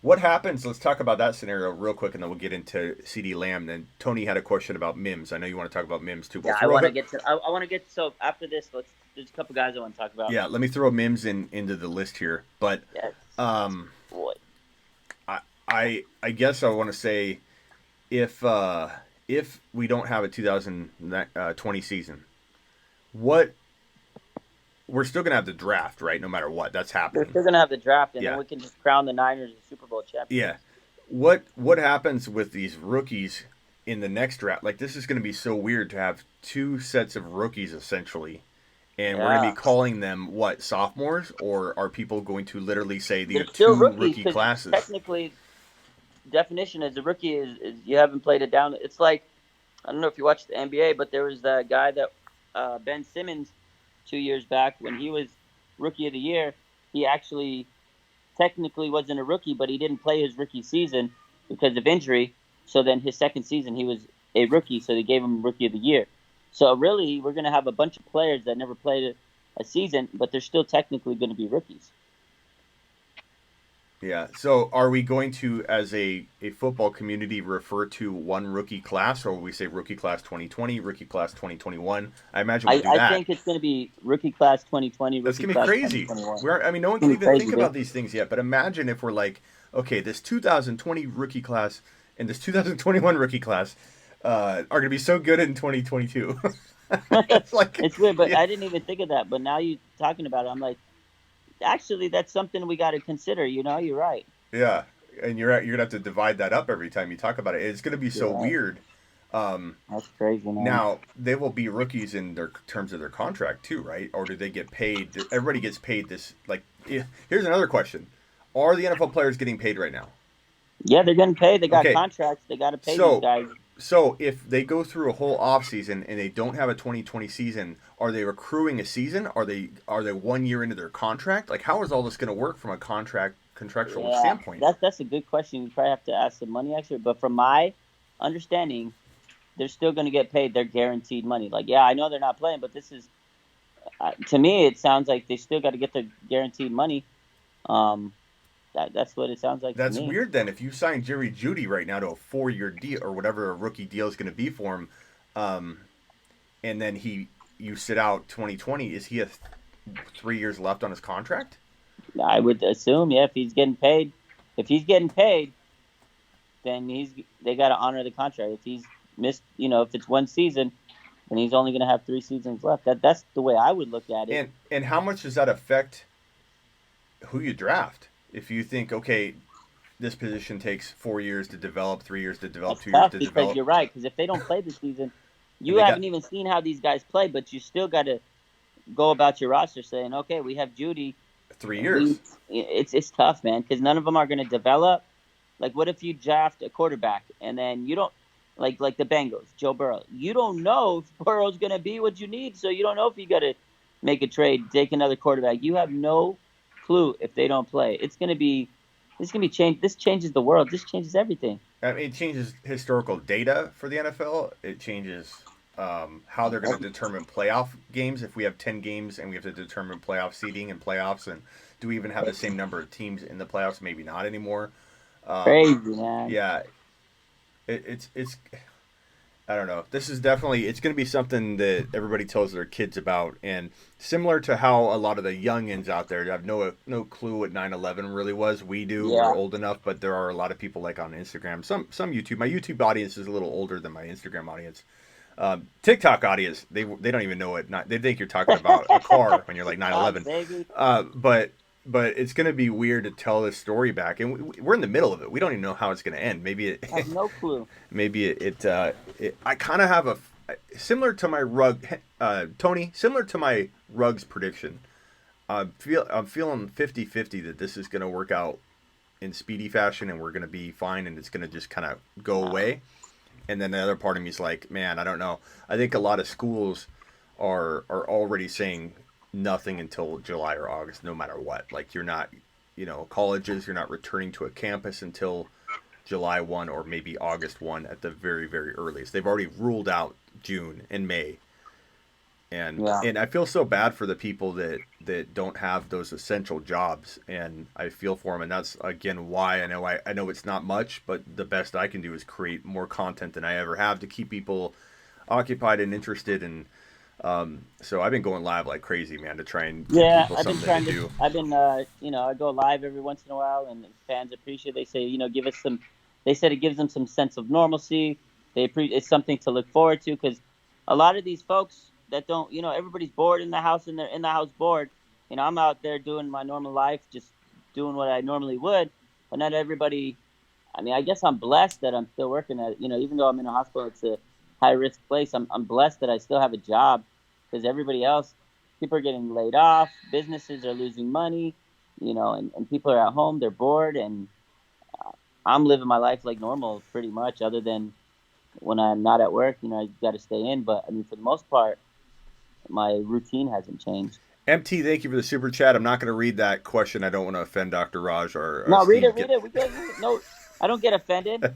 S1: What happens? Let's talk about that scenario real quick, and then we'll get into CeeDee Lamb. Then Tony had a question about Mims. I know you want to talk about Mims too.
S2: I want to get to. I want to get. So after this, there's a couple guys I want to talk about.
S1: Yeah, let me throw Mims into the list here. But
S2: Boy.
S1: I guess I want to say if we don't have a 2020 season, we're still gonna have the draft, right? No matter what, that's happening.
S2: We're still gonna have the draft, and then we can just crown the Niners the Super Bowl champions.
S1: Yeah. What happens with these rookies in the next draft? Like, this is gonna be so weird to have two sets of rookies essentially, and we're gonna be calling them what, sophomores, or are people going to literally say these are two rookie classes?
S2: Technically, definition as a rookie is you haven't played it down. It's like, I don't know if you watched the NBA, but there was that guy that Ben Simmons 2 years back when he was rookie of the year. He actually technically wasn't a rookie, but he didn't play his rookie season because of injury. So then his second season he was a rookie, so they gave him rookie of the year. So really, we're going to have a bunch of players that never played a season, but they're still technically going to be rookies.
S1: Yeah. So are we going to, as a football community, refer to one rookie class, or will we say rookie class 2020, rookie class 2021? I imagine we'll do that.
S2: I think it's going to be rookie class 2020,
S1: That's going to be crazy. No one can even think about these things yet, but imagine if we're like, okay, this 2020 rookie class and this 2021 rookie class are going to be so good in 2022.
S2: It's weird, but I didn't even think of that. But now you talking about it, I'm like, actually, that's something we got to consider. You're right.
S1: Yeah, and you're gonna have to divide that up every time you talk about it. It's gonna be so weird.
S2: That's crazy, man.
S1: Now they will be rookies in their terms of their contract too, right? Or do they get paid? Everybody gets paid this. Like, here's another question: are the NFL players getting paid right now?
S2: Yeah, they're getting paid. They got contracts. They got to pay these guys.
S1: So if they go through a whole offseason and they don't have a 2020 season, are they accruing a season? Are they 1 year into their contract? Like, how is all this going to work from a contractual standpoint?
S2: That's a good question. You probably have to ask the money expert. But from my understanding, they're still going to get paid their guaranteed money. Like, yeah, I know they're not playing, but this is to me, it sounds like they still got to get their guaranteed money. Um, that's what it sounds like to
S1: That's
S2: me.
S1: weird. Then, if you sign Jerry Jeudy right now to a 4-year deal or whatever a rookie deal is going to be for him, um, and then you sit out 2020, is he 3 years left on his contract?
S2: I would assume, yeah, if he's getting paid, then they got to honor the contract. If he's missed, if it's one season, then he's only going to have 3 seasons left. That's the way I would look at it.
S1: And how much does that affect who you draft? If you think, okay, this position takes 4 years to develop, 3 years to develop,
S2: That's
S1: 2 years
S2: tough
S1: to
S2: because
S1: develop.
S2: you're right. Because if they don't play this season, you haven't even seen how these guys play, but you still got to go about your roster saying, okay, we have Jeudy.
S1: 3 years.
S2: It's tough, man, because none of them are going to develop. Like, what if you draft a quarterback and then you don't, like the Bengals, Joe Burrow, you don't know if Burrow's going to be what you need, so you don't know if you got to make a trade, take another quarterback. You have no clue if they don't play. This is going to be changed. This changes the world. This changes everything.
S1: I mean, it changes historical data for the NFL. It changes how they're going to determine playoff games. If we have 10 games and we have to determine playoff seeding and playoffs, and do we even have the same number of teams in the playoffs? Maybe not anymore.
S2: Crazy, man.
S1: Yeah, it's I don't know. This is definitely, it's going to be something that everybody tells their kids about, and similar to how a lot of the youngins out there have no clue what 9/11 really was. We do.
S2: Yeah.
S1: We're old enough, but there are a lot of people like on Instagram. Some YouTube. My YouTube audience is a little older than my Instagram audience. TikTok audience, they don't even know it. They think you're talking about a car when you're like 9/11. But it's going to be weird to tell this story back, and we're in the middle of it. We don't even know how it's going to end. Maybe
S2: I have no clue.
S1: Maybe I kind of have a similar to my Tony, similar to my Ruggs prediction. I'm feeling 50-50 that this is going to work out in speedy fashion, and we're going to be fine, and it's going to just kind of go away. And then the other part of me is like, man, I don't know. I think a lot of schools are already saying nothing until July or August, no matter what. Like, you're not, colleges, you're not returning to a campus until July 1 or maybe August 1 at the very, very earliest. They've already ruled out June and May. And I feel so bad for the people that don't have those essential jobs, and I feel for them. And that's, again, why I know it's not much, but the best I can do is create more content than I ever have to keep people occupied and interested. And so I've been going live like crazy, man, to try and give people something to do.
S2: I've been, I go live every once in a while, and fans appreciate it. They say, give us some. They said it gives them some sense of normalcy. It's something to look forward to, because a lot of these folks that don't, everybody's bored in the house, and they're in the house bored. I'm out there doing my normal life, just doing what I normally would, but not everybody. I mean, I guess I'm blessed that I'm still working at it. Even though I'm in a hospital, it's a high risk place. I'm blessed that I still have a job, because everybody else, people are getting laid off, businesses are losing money, and people are at home, they're bored, and I'm living my life like normal pretty much, other than when I'm not at work, I got to stay in. But I mean, for the most part, my routine hasn't changed.
S1: MT, thank you for the super chat. I'm not going to read that question. I don't want to offend Dr. Raj or
S2: no,
S1: Steve.
S2: Read it. No, I don't get offended.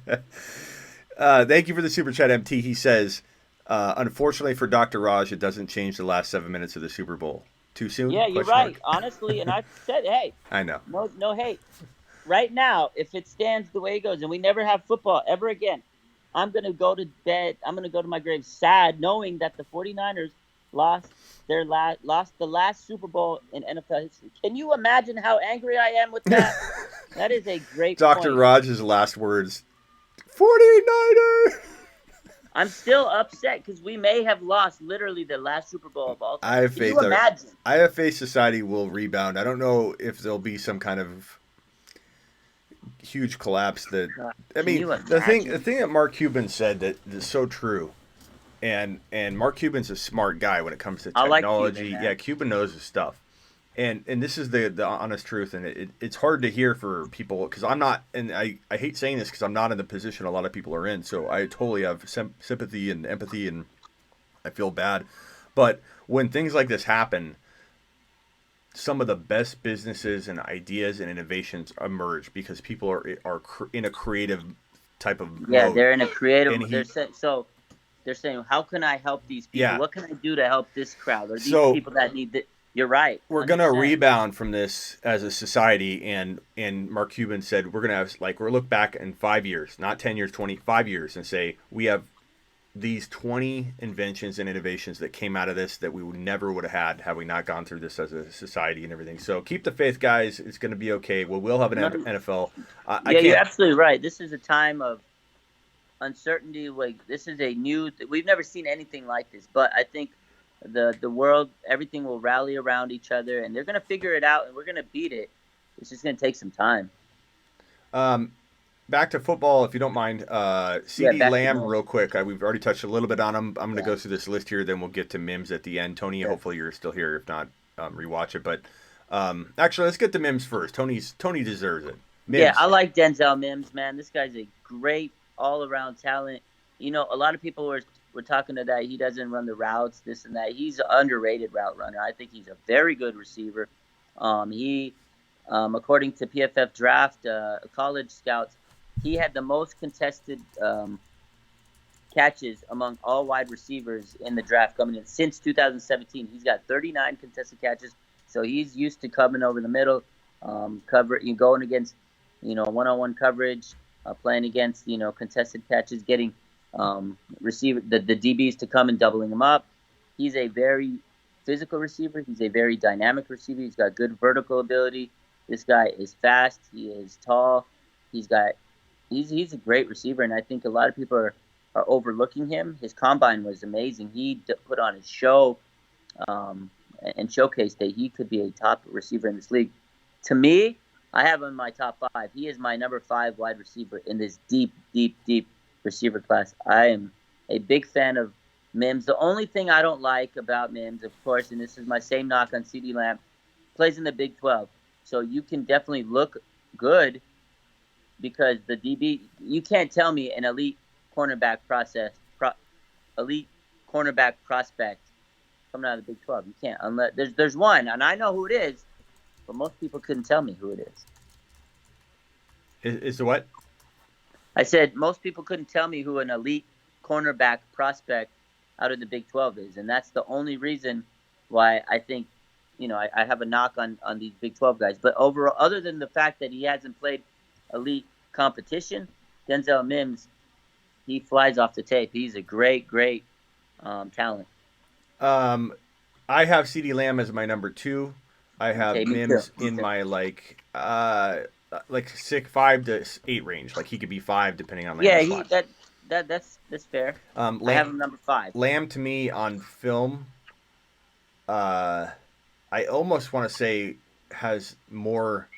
S1: Thank you for the super chat, MT. He says, unfortunately for Dr. Raj, it doesn't change the last 7 minutes of the Super Bowl. Too soon?
S2: Yeah, you're right. Honestly, and I said, hey.
S1: I know.
S2: No hate. Right now, if it stands the way it goes and we never have football ever again, I'm going to go to bed. I'm going to go to my grave sad, knowing that the 49ers lost the last Super Bowl in NFL history. Can you imagine how angry I am with that? That is a great
S1: Dr.
S2: point.
S1: Raj's last words, 49er!
S2: I'm still upset because we may have lost literally the last Super Bowl of all time. Can you imagine?
S1: I have faith society will rebound. I don't know if there'll be some kind of huge collapse the thing that Mark Cuban said that is so true, and Mark Cuban's a smart guy when it comes to technology. Cuban, yeah, Cuban knows his stuff, and this is the honest truth, and it's hard to hear for people, because I'm not, and I hate saying this because I'm not in the position a lot of people are in, so I totally have sympathy and empathy, and I feel bad, but when things like this happen, some of the best businesses and ideas and innovations emerge because people are in a creative type of mode.
S2: They're in a creative. So They're saying, how can I help these people?
S1: Yeah.
S2: What can I do to help this crowd or these
S1: So
S2: people that need that? You're right.
S1: we're gonna
S2: 100%.
S1: rebound from this as a society, and Mark Cuban said we're gonna have like we're look back in 5 years, not 10 years, 25 years, and say we have these 20 inventions and innovations that came out of this that we would never would have had we not gone through this as a society and everything. So keep the faith, guys. It's going to be okay. We'll have an
S2: No,
S1: NFL. I
S2: yeah, you're
S1: can't.
S2: absolutely right. This is a time of uncertainty. Like this is a new. We've never seen anything like this. But I think the world, everything will rally around each other, and they're gonna figure it out, and we're gonna beat it. It's just gonna take some time.
S1: Um, Back to football, if you don't mind.
S2: Yeah,
S1: CD
S2: back to
S1: Lamb,
S2: normal.
S1: real quick. We've already touched a little bit on him. I'm going to
S2: Yeah,
S1: go through this list here, then we'll get to Mims at the end. Tony,
S2: yeah,
S1: hopefully you're still here. If not, rewatch it. But actually, let's get to Mims first. Tony deserves it.
S2: yeah.
S1: Mims.
S2: I like Denzel Mims, man. This guy's a great all-around talent. You know, a lot of people were talking to that he doesn't run the routes, this and that. He's an underrated route runner. I think he's a very good receiver. He according to PFF Draft, college scouts, he had the most contested catches among all wide receivers in the draft coming in since 2017. He's got 39 contested catches, so he's used to coming over the middle, you going against, one-on-one coverage, playing against, contested catches, getting receiver the DBs to come and doubling him up. He's a very physical receiver. He's a very dynamic receiver. He's got good vertical ability. This guy is fast. He is tall. He's a great receiver, and I think a lot of people are overlooking him. His combine was amazing. He put on a show and showcased that he could be a top receiver in this league. To me, I have him in my top 5. He is my number 5 wide receiver in this deep, deep, deep receiver class. I am a big fan of Mims. The only thing I don't like about Mims, of course, and this is my same knock on CD Lamb, plays in the Big 12. So you can definitely look good because the DB, you can't tell me an elite cornerback elite cornerback prospect coming out of the Big 12. You can't, unless there's one, and I know who it is, but most people couldn't tell me who it is.
S1: Is the what?
S2: I said most people couldn't tell me who an elite cornerback prospect out of the Big 12 is, and that's the only reason why I think, I have a knock on these Big 12 guys. But overall, other than the fact that he hasn't played elite competition, Denzel Mims, he flies off the tape. He's a great, great talent.
S1: I have CD Lamb as my number 2. I have
S2: Okay, me
S1: Mims
S2: too.
S1: in my like 5 to 8 range. Like he could be 5 depending on
S2: Yeah,
S1: landing spot.
S2: that's fair. I have him number 5.
S1: Lamb to me on film, I almost want to say has more.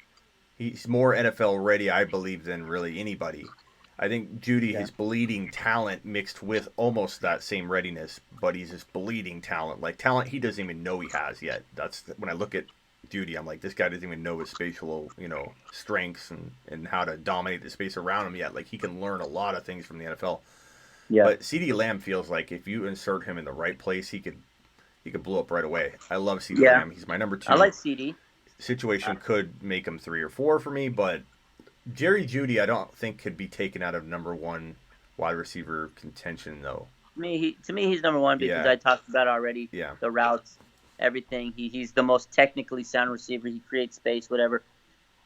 S1: He's more NFL ready, I believe, than really anybody. I think Jeudy
S2: Yeah.
S1: is bleeding talent mixed with almost that same readiness, but he's just bleeding talent. Like talent he doesn't even know he has yet. That's when I look at Jeudy, I'm like, this guy doesn't even know his spatial, strengths and how to dominate the space around him yet. Like he can learn a lot of things from the NFL.
S2: Yeah.
S1: But CD Lamb feels like if you insert him in the right place, he could blow up right away. I love CD
S2: Yeah.
S1: Lamb. He's my number 2.
S2: I like CD.
S1: Situation could make him 3 or 4 for me, but Jeudy, I don't think could be taken out of number 1 wide receiver contention though.
S2: To me, he's number 1 because
S1: Yeah.
S2: I talked about already.
S1: Yeah.
S2: The routes, everything. He's the most technically sound receiver. He creates space, whatever.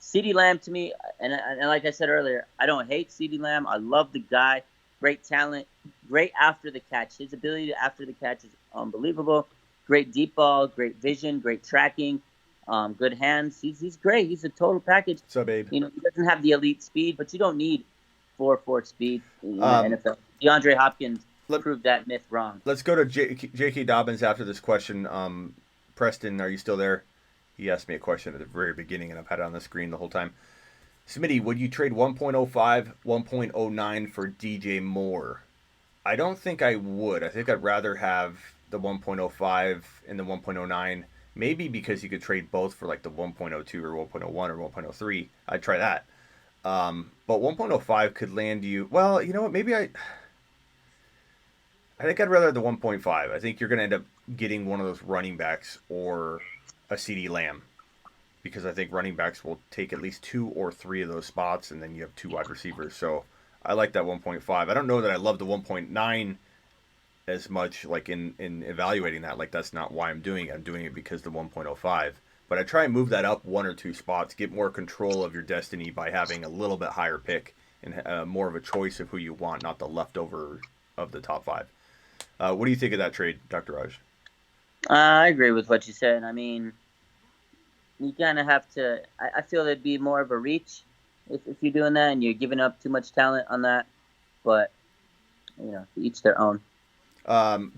S2: CD Lamb to me, and like I said earlier, I don't hate CD Lamb. I love the guy. Great talent. Great after the catch. His ability to after the catch is unbelievable. Great deep ball. Great vision. Great tracking. Good hands. He's great. He's a total package.
S1: So, babe.
S2: He doesn't have the elite speed, but you don't need 4.4 speed in the
S1: Um,
S2: NFL. DeAndre Hopkins proved that myth wrong.
S1: Let's go to J.K. Dobbins after this question. Preston, are you still there? He asked me a question at the very beginning, and I've had it on the screen the whole time. Smitty, would you trade 1.05, 1.09 for DJ Moore? I don't think I would. I think I'd rather have the 1.05 and the 1.09. Maybe because you could trade both for like the 1.02 or 1.01 or 1.03. I'd try that. But 1.05 could land you. Well, you know what? Maybe I think I'd rather have the 1.5. I think you're going to end up getting one of those running backs or a CD Lamb. Because I think running backs will take at least 2 or 3 of those spots, and then you have 2 wide receivers. So I like that 1.5. I don't know that I love the 1.9 as much like in evaluating that. Like that's not why I'm doing it. I'm doing it because the 1.05. But I try and move that up 1 or 2 spots, get more control of your destiny by having a little bit higher pick and more of a choice of who you want, not the leftover of the top 5. What do you think of that trade, Dr. Raj?
S2: I agree with what you said. I mean, you kind of have to. I feel it'd be more of a reach if you're doing that and you're giving up too much talent on that. But to each their own.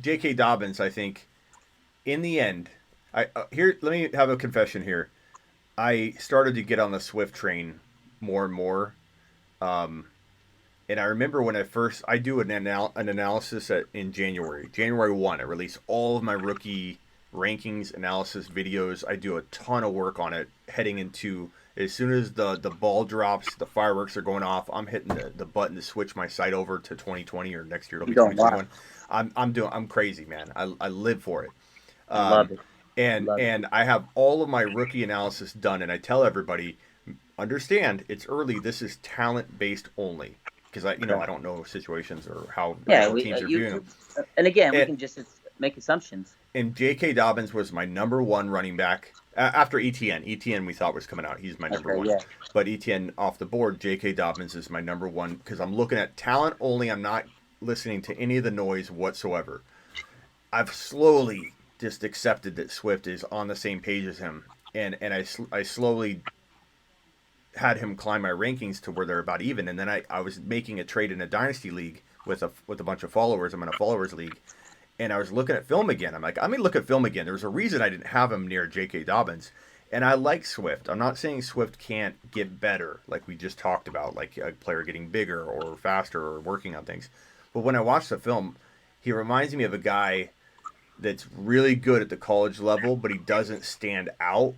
S1: J.K. Dobbins, I think, in the end, here. Let me have a confession here. I started to get on the Swift train more and more, and I remember when I do an analysis in January 1. I release all of my rookie rankings, analysis videos. I do a ton of work on it heading into. As soon as the ball drops, the fireworks are going off, I'm hitting the button to switch my site over to 2020 or next year it'll be 2021. I'm crazy, man. I live for it.
S2: Love it.
S1: And I have all of my rookie analysis done, and I tell everybody, understand it's early. This is talent based only because I don't know situations or how teams are viewing them.
S2: And again, we can just make assumptions.
S1: And J.K. Dobbins was my number 1 running back after ETN. ETN we thought was coming out. He's my number 1. Yeah. But ETN off the board, J.K. Dobbins is my number 1 because I'm looking at talent only. I'm not listening to any of the noise whatsoever. I've slowly just accepted that Swift is on the same page as him. And I slowly had him climb my rankings to where they're about even. And then I was making a trade in a dynasty league with a bunch of followers. I'm in a followers league. And I was looking at film again. I'm like, I'm going to look at film again. There was a reason I didn't have him near J.K. Dobbins. And I like Swift. I'm not saying Swift can't get better, like we just talked about, like a player getting bigger or faster or working on things. But when I watch the film, he reminds me of a guy that's really good at the college level, but he doesn't stand out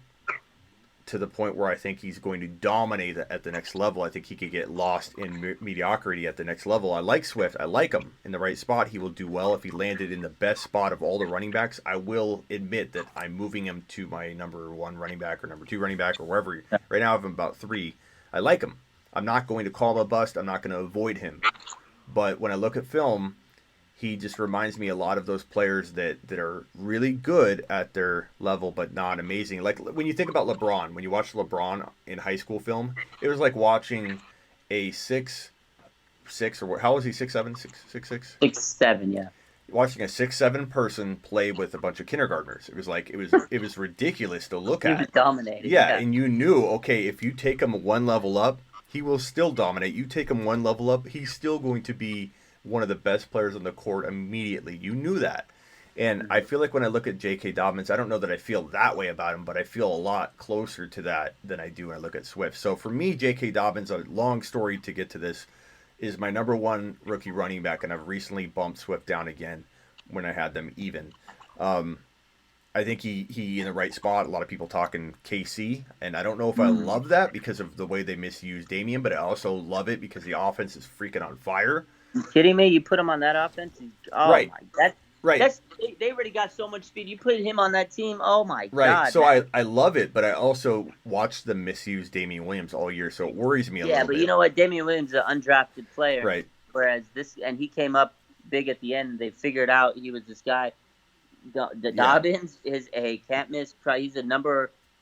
S1: to the point where I think he's going to dominate at the next level. I think he could get lost in mediocrity at the next level. I like Swift. I like him in the right spot. He will do well if he landed in the best spot of all the running backs. I will admit that I'm moving him to my number 1 running back or number 2 running back or wherever. Right now I have him about 3. I like him. I'm not going to call him a bust. I'm not going to avoid him. But when I look at film, he just reminds me a lot of those players that are really good at their level but not amazing. Like when you think about LeBron, when you watch LeBron in high school film, it was like watching a 6'6" or how was he, 6'7", 6'6"?
S2: 6'7", yeah.
S1: Watching a 6'7" person play with a bunch of kindergartners. It was like it was ridiculous to look at.
S2: He was dominating.
S1: Yeah, and you knew, okay, if you take him 1 level up, he will still dominate. You take him 1 level up, he's still going to be one of the best players on the court immediately. You knew that. And I feel like when I look at J.K. Dobbins, I don't know that I feel that way about him, but I feel a lot closer to that than I do when I look at Swift. So for me, J.K. Dobbins, a long story to get to this, is my number 1 rookie running back, and I've recently bumped Swift down again when I had them even. I think he in the right spot. A lot of people talking KC, and I don't know if I love that because of the way they misuse Damian, but I also love it because the offense is freaking on fire.
S2: You kidding me? You put him on that offense?
S1: Right.
S2: They already got so much speed. You put him on that team, oh my God.
S1: Right, so I love it, but I also watched them misuse Damian Williams all year, so it worries me a little bit.
S2: Yeah, but you know what? Damian Williams is an undrafted player.
S1: Right.
S2: Whereas he came up big at the end. They figured out he was this guy. Dobbins is a can't miss.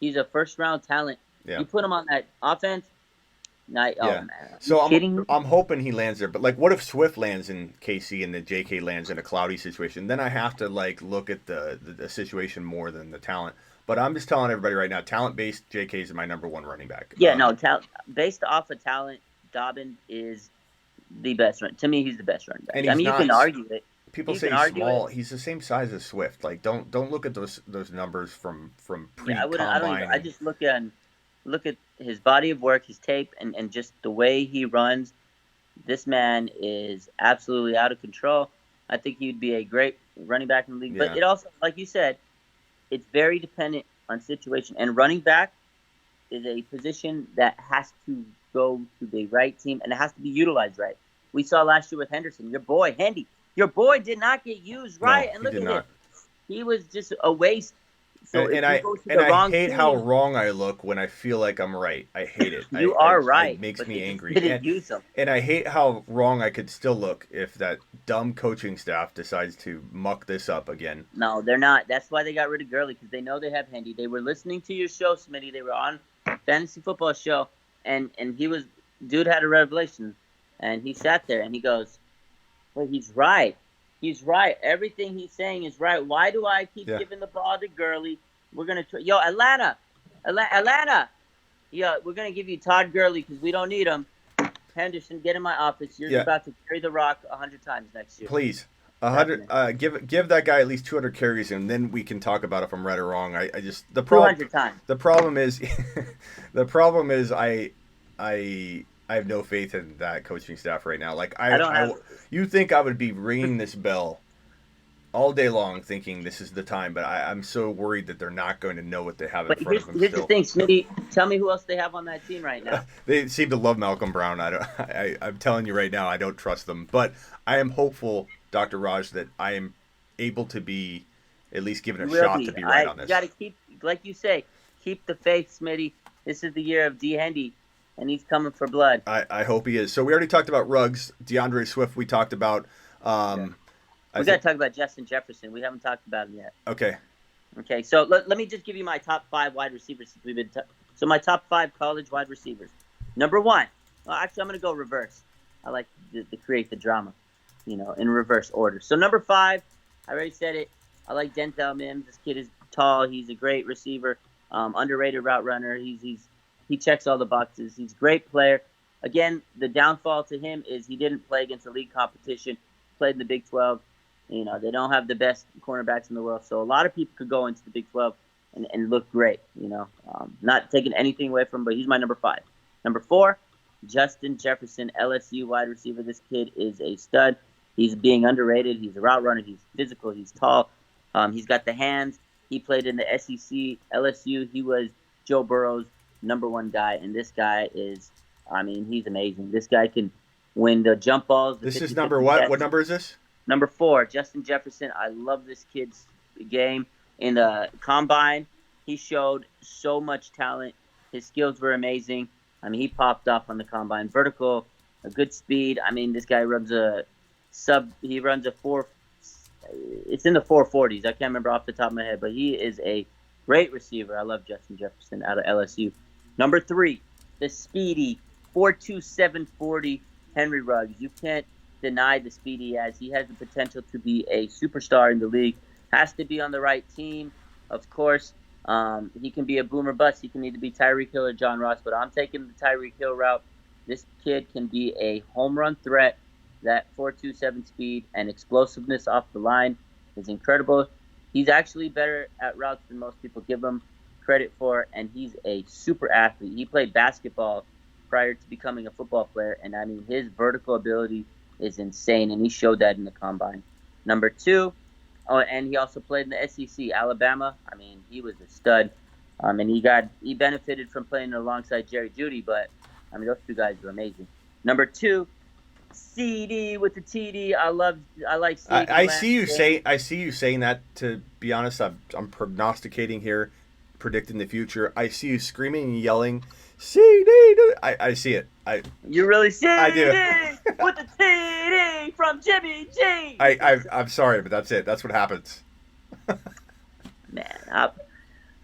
S2: He's a first-round talent.
S1: Yeah.
S2: You put him on that offense, oh man.
S1: So I'm hoping he lands there. But like, what if Swift lands in KC and then JK lands in a cloudy situation? Then I have to like look at the situation more than the talent. But I'm just telling everybody right now, talent based, JK is my number 1 running back.
S2: Yeah, based off of talent, Dobbins is the best to me. He's the best running back. You can argue it.
S1: People say he's small. He's the same size as Swift. Like, don't look at those numbers from pre-combine.
S2: I just look at his body of work, his tape, and just the way he runs. This man is absolutely out of control. I think he'd be a great running back in the league. Yeah. But it also, like you said, it's very dependent on situation. And running back is a position that has to go to the right team, and it has to be utilized right. We saw last year with Henderson, your boy, Hendy. Your boy did not get used right.
S1: No,
S2: and look
S1: at
S2: him. He was just a waste. So if
S1: And
S2: you
S1: I
S2: go to
S1: and
S2: the
S1: I
S2: wrong
S1: hate how
S2: team,
S1: wrong I look when I feel like I'm right. I hate it.
S2: you are
S1: It
S2: right,
S1: makes
S2: but
S1: me
S2: they just
S1: angry.
S2: didn't use them.
S1: And I hate how wrong I could still look if that dumb coaching staff decides to muck this up again.
S2: No, they're not. That's why they got rid of Gurley, because they know they have Hendy. They were listening to your show, Smitty. They were on fantasy football show, and he was dude had a revelation, and he sat there and he goes, "Well, he's right. He's right. Everything he's saying is right. Why do I keep
S1: Yeah.
S2: giving the ball to Gurley? We're gonna yo Atlanta. Yeah, we're gonna give you Todd Gurley because we don't need him. Henderson, get in my office. You're
S1: Yeah.
S2: about to carry the rock 100 times next year.
S1: Please.
S2: It's
S1: 100
S2: happening.
S1: give that guy at least 200 carries and then we can talk about if I'm right or wrong. I just
S2: 200 times.
S1: the problem is the problem is I have no faith in that coaching staff right now. Like
S2: I don't have.
S1: you think I would be ringing this bell all day long thinking this is the time, but I'm so worried that they're not going to know what they have in
S2: But
S1: front of them
S2: here's
S1: still.
S2: the thing, Smitty. Tell me who else they have on that team right now.
S1: They seem to love Malcolm Brown. I'm telling you right now, I don't trust them. But I am hopeful, Dr. Raj, that I am able to be at least given a shot to be right on this.
S2: You got to keep, like you say, keep the faith, Smitty. This is the year of D. Hendy, and he's coming for blood.
S1: I hope he is. So we already talked about Ruggs, DeAndre Swift. We talked about.
S2: We got to talk about Justin Jefferson. We haven't talked about him yet.
S1: Okay.
S2: Okay, so let me just give you my top 5 wide receivers. So my top 5 college wide receivers. Number 1. Well, actually, I'm going to go reverse. I like to create the drama, in reverse order. So number 5, I already said it. I like Denzel Mims. This kid is tall. He's a great receiver, underrated route runner. He checks all the boxes. He's a great player. Again, the downfall to him is he didn't play against elite competition. Played in the Big 12. They don't have the best cornerbacks in the world, so a lot of people could go into the Big 12 and look great. Not taking anything away from him, but he's my number 5. Number 4, Justin Jefferson, LSU wide receiver. This kid is a stud. He's being underrated. He's a route runner. He's physical. He's tall. He's got the hands. He played in the SEC, LSU. He was Joe Burrow's number 1 guy, and this guy is, he's amazing. This guy can win the jump balls.
S1: This is number what? What number is this?
S2: Number 4, Justin Jefferson. I love this kid's game. In the combine, he showed so much talent. His skills were amazing. He popped off on the combine. Vertical, a good speed. This guy runs he runs a 4, it's in the 440s. I can't remember off the top of my head, but he is a great receiver. I love Justin Jefferson out of LSU. Number 3, the speedy 4.27 40 Henry Ruggs. You can't deny the speed he has. He has the potential to be a superstar in the league. Has to be on the right team, of course. He can be a boomer bust. He can either be Tyreek Hill or John Ross, but I'm taking the Tyreek Hill route. This kid can be a home run threat. That 4.27 speed and explosiveness off the line is incredible. He's actually better at routes than most people give him credit for, and he's a super athlete. He played basketball prior to becoming a football player, and his vertical ability is insane, and he showed that in the combine. Number 2, and he also played in the SEC, Alabama. He was a stud, and he benefited from playing alongside Jerry Jeudy, but those 2 guys were amazing. Number 2, CD with the TD. I like CD.
S1: I see you saying that. To be honest, I'm prognosticating here, predicting the future. I see you screaming and yelling, CD. I see it.
S2: You really see it?
S1: I do.
S2: With the TD from Jimmy G.
S1: I'm sorry, but that's it. That's what happens.
S2: Man,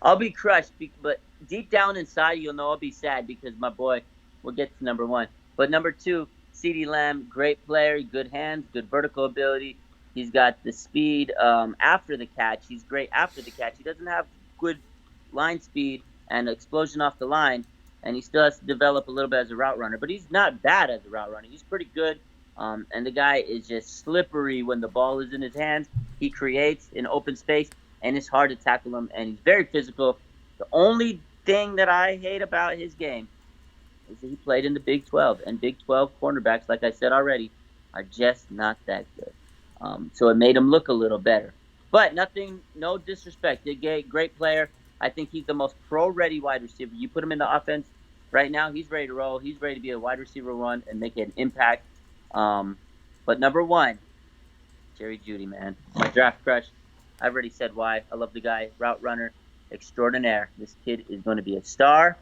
S2: I'll be crushed, but deep down inside, you'll know I'll be sad because my boy will get to number 1. But number 2, CeeDee Lamb, great player, good hands, good vertical ability. He's got the speed after the catch. He's great after the catch. He doesn't have good line speed and explosion off the line, and he still has to develop a little bit as a route runner. But he's not bad as a route runner. He's pretty good, and the guy is just slippery when the ball is in his hands. He creates in open space, and it's hard to tackle him, and he's very physical. The only thing that I hate about his game is that he played in the Big 12, and Big 12 cornerbacks, like I said already, are just not that good. So it made him look a little better. But no disrespect. Great player. I think he's the most pro-ready wide receiver. You put him in the offense right now, he's ready to roll. He's ready to be a wide receiver 1 and make an impact. But number 1, Jerry Jeudy, man. My draft crush. I've already said why. I love the guy. Route runner. extraordinaire. This kid is going to be a star,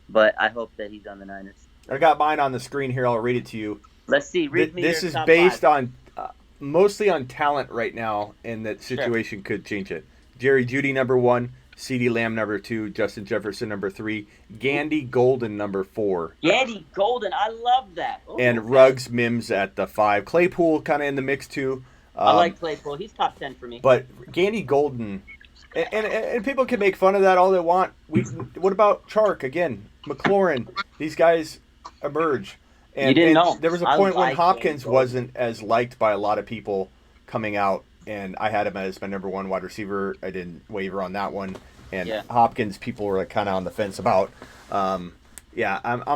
S2: but I hope that he's on the Niners.
S1: I got mine on the screen here. I'll read it to you.
S2: Let's see. Read me
S1: This
S2: your
S1: is
S2: top
S1: based
S2: five.
S1: on mostly on talent right now, and that situation could change it. Jerry Jeudy number 1, CeeDee Lamb number 2, Justin Jefferson number 3, Gandy Golden number 4.
S2: Gandy Golden, I love that. Ooh,
S1: and Ruggs Mims at the 5. Claypool kind of in the mix too.
S2: I like Claypool. He's top 10 for me.
S1: But Gandy Golden, and people can make fun of that all they want. What about Chark again? McLaurin, these guys emerge. And,
S2: you didn't know.
S1: There was a point when Hopkins wasn't as liked by a lot of people coming out, and I had him as my number 1 wide receiver. I didn't waver on that one. And Hopkins, people were like kind of on the fence about. I'm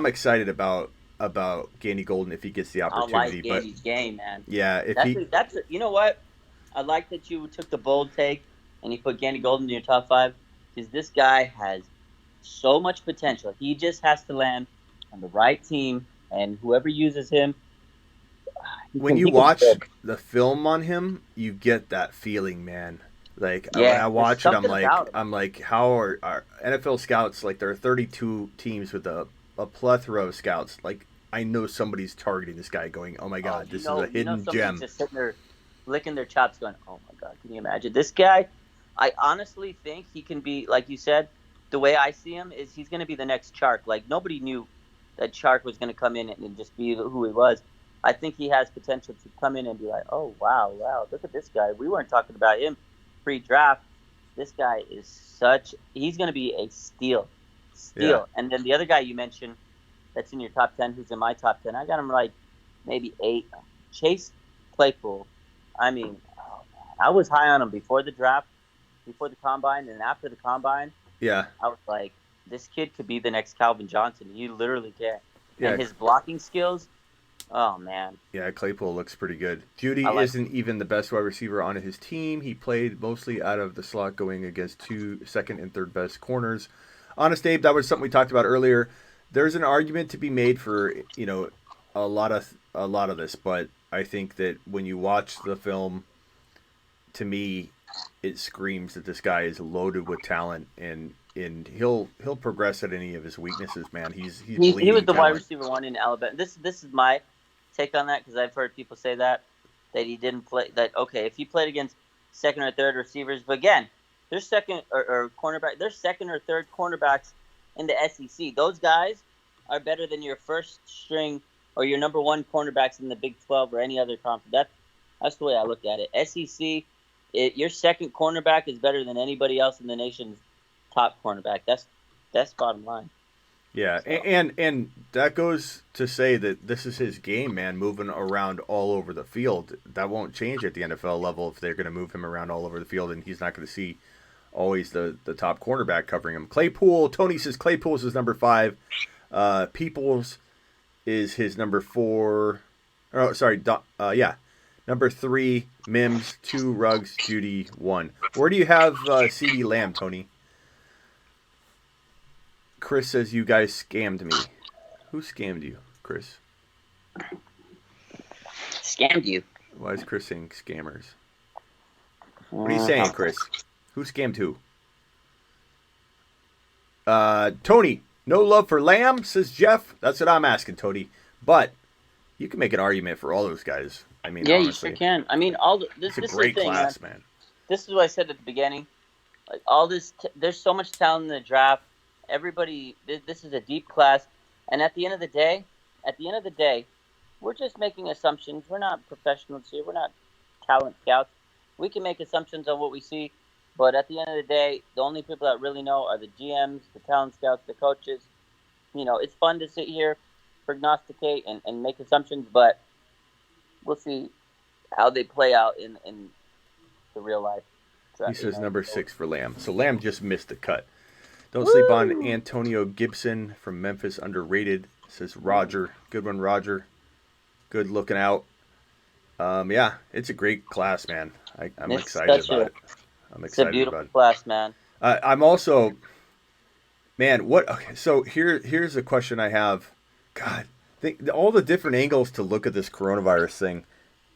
S1: excited about Gandy Golden if he gets the opportunity.
S2: I like Gandy's game, man.
S1: Yeah,
S2: that's you know what? I like that you took the bold take and you put Gandy Golden in your top 5 because this guy has so much potential. He just has to land on the right team, and whoever uses him.
S1: When you watch the film on him, you get that feeling, man. Like when I watch it, I'm like, how are our NFL scouts? Like there are 32 teams with a plethora of scouts. Like I know somebody's targeting this guy, going, "Oh my God, this is a hidden gem."
S2: Just sitting there, licking their chops, going, "Oh my God, can you imagine this guy?" I honestly think he can be, like you said. The way I see him is he's going to be the next Chark. Like nobody knew that Chark was going to come in and just be who he was. I think he has potential to come in and be like, "Oh wow, look at this guy. We weren't talking about him pre-draft. This guy is he's going to be a steal. Yeah. And then the other guy you mentioned that's in your top 10, who's in my top 10, I got him like maybe 8. Chase Claypool. I mean, I was high on him before the draft, before the combine, and after the combine.
S1: Yeah.
S2: I was like, this kid could be the next Calvin Johnson. He literally can.
S1: Yeah.
S2: And his blocking skills, oh, man.
S1: Yeah, Claypool looks pretty good. Jeudy isn't even the best wide receiver on his team. He played mostly out of the slot going against 2 second and third best corners. Honest Abe, that was something we talked about earlier. There's an argument to be made for, a lot of this, but I think that when you watch the film, to me, it screams that this guy is loaded with talent, and he'll progress at any of his weaknesses, man. He
S2: was the wide receiver 1 in Alabama. This is my take on that, because I've heard people say that he didn't play. That okay, if he played against second or third receivers, but again, there's second or cornerback. There's second or third cornerbacks in the SEC. Those guys are better than your first string or your number 1 cornerbacks in the Big 12 or any other conference. That's the way I look at it. SEC, your second cornerback is better than anybody else in the nation's top cornerback. That's bottom line.
S1: Yeah, so. and that goes to say that this is his game, man, moving around all over the field. That won't change at the NFL level if they're going to move him around all over the field, and he's not going to see always the top cornerback covering him. Claypool, Tony says Claypool is his number 5. Peoples is his number 4. Oh, sorry, number 3, Mims, 2, Ruggs, Jeudy, 1. Where do you have CeeDee Lamb, Tony? Chris says you guys scammed me. Who scammed you, Chris?
S2: Scammed you.
S1: Why is Chris saying scammers? What are you saying, Chris? Who scammed who? Tony, no love for Lamb, says Jeff. That's what I'm asking, Tony. But you can make an argument for all those guys. I mean, honestly,
S2: you sure can. I mean, this is a great
S1: class, man.
S2: This is what I said at the beginning. Like all this, there's so much talent in the draft. Everybody, this is a deep class, and at the end of the day, we're just making assumptions. We're not professionals here. We're not talent scouts. We can make assumptions on what we see, but at the end of the day, the only people that really know are the GMs, the talent scouts, the coaches. It's fun to sit here, prognosticate, and make assumptions, but we'll see how they play out in the real life.
S1: He says number 6 for Lamb. So Lamb just missed the cut. Don't sleep on Antonio Gibson from Memphis, underrated, says Roger. Good one, Roger. Good looking out. Yeah, it's a great class, man. I'm excited about it.
S2: It's a beautiful class, man.
S1: I'm also, man, okay, so here's a question I have. God, all the different angles to look at this coronavirus thing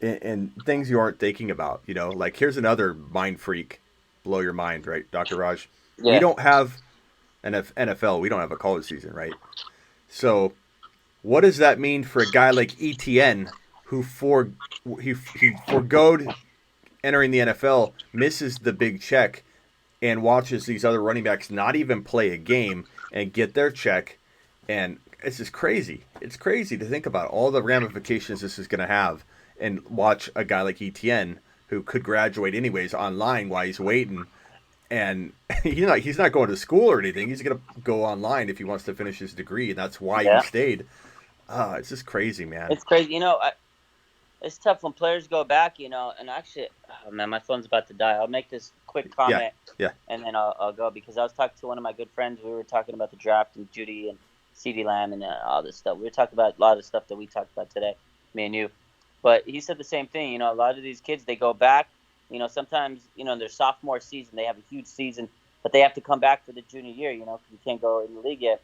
S1: and things you aren't thinking about, like here's another mind freak, blow your mind, right, Dr. Raj? We
S2: Yeah.
S1: don't have an NFL. We don't have a college season, right? So what does that mean for a guy like ETN who he foregoed entering the NFL, misses the big check, and watches these other running backs not even play a game and get their check? And it's just crazy. It's crazy to think about all the ramifications this is going to have, and watch a guy like ETN who could graduate anyways online while he's waiting. And he's not going to school or anything. He's going to go online if he wants to finish his degree, and that's why he
S2: Yeah.
S1: stayed. It's just crazy, man.
S2: It's crazy. It's tough when players go back, and actually, oh man, my phone's about to die. I'll make this quick
S1: Yeah,
S2: comment
S1: yeah.
S2: and then I'll go, because I was talking to one of my good friends. We were talking about the draft and Jeudy and CeeDee Lamb and all this stuff. We were talking about a lot of the stuff that we talked about today, me and you. But he said the same thing. A lot of these kids, they go back. Sometimes, in their sophomore season, they have a huge season, but they have to come back for the junior year, because you can't go in the league yet.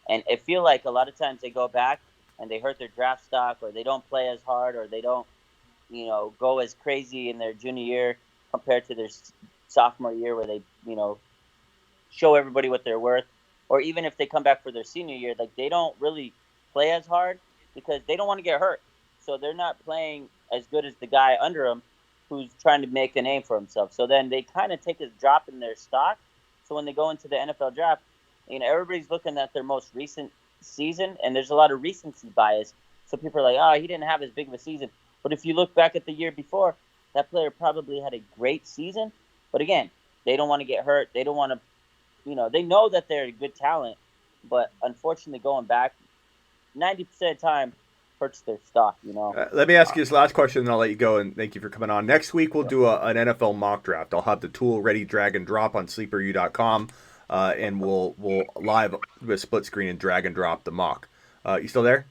S2: And I feel like a lot of times they go back and they hurt their draft stock, or they don't play as hard, or they don't, go as crazy in their junior year compared to their sophomore year, where they, show everybody what they're worth. Or even if they come back for their senior year, like, they don't really play as hard because they don't want to get hurt. So they're not playing as good as the guy under them who's trying to make a name for himself. So then they kind of take a drop in their stock. So when they go into the NFL draft, everybody's looking at their most recent season, and there's a lot of recency bias. So people are like, oh, he didn't have as big of a season. But if you look back at the year before, that player probably had a great season. But again, they don't want to get hurt. They don't want to, they know that they're a good talent. But unfortunately, going back 90% of the time hurts their stock,
S1: Let me ask you this last question, and I'll let you go. And thank you for coming on. Next week, we'll do an NFL mock draft. I'll have the tool ready, drag and drop on sleeperu.com, and we'll live do a split screen and drag and drop the mock. You still there?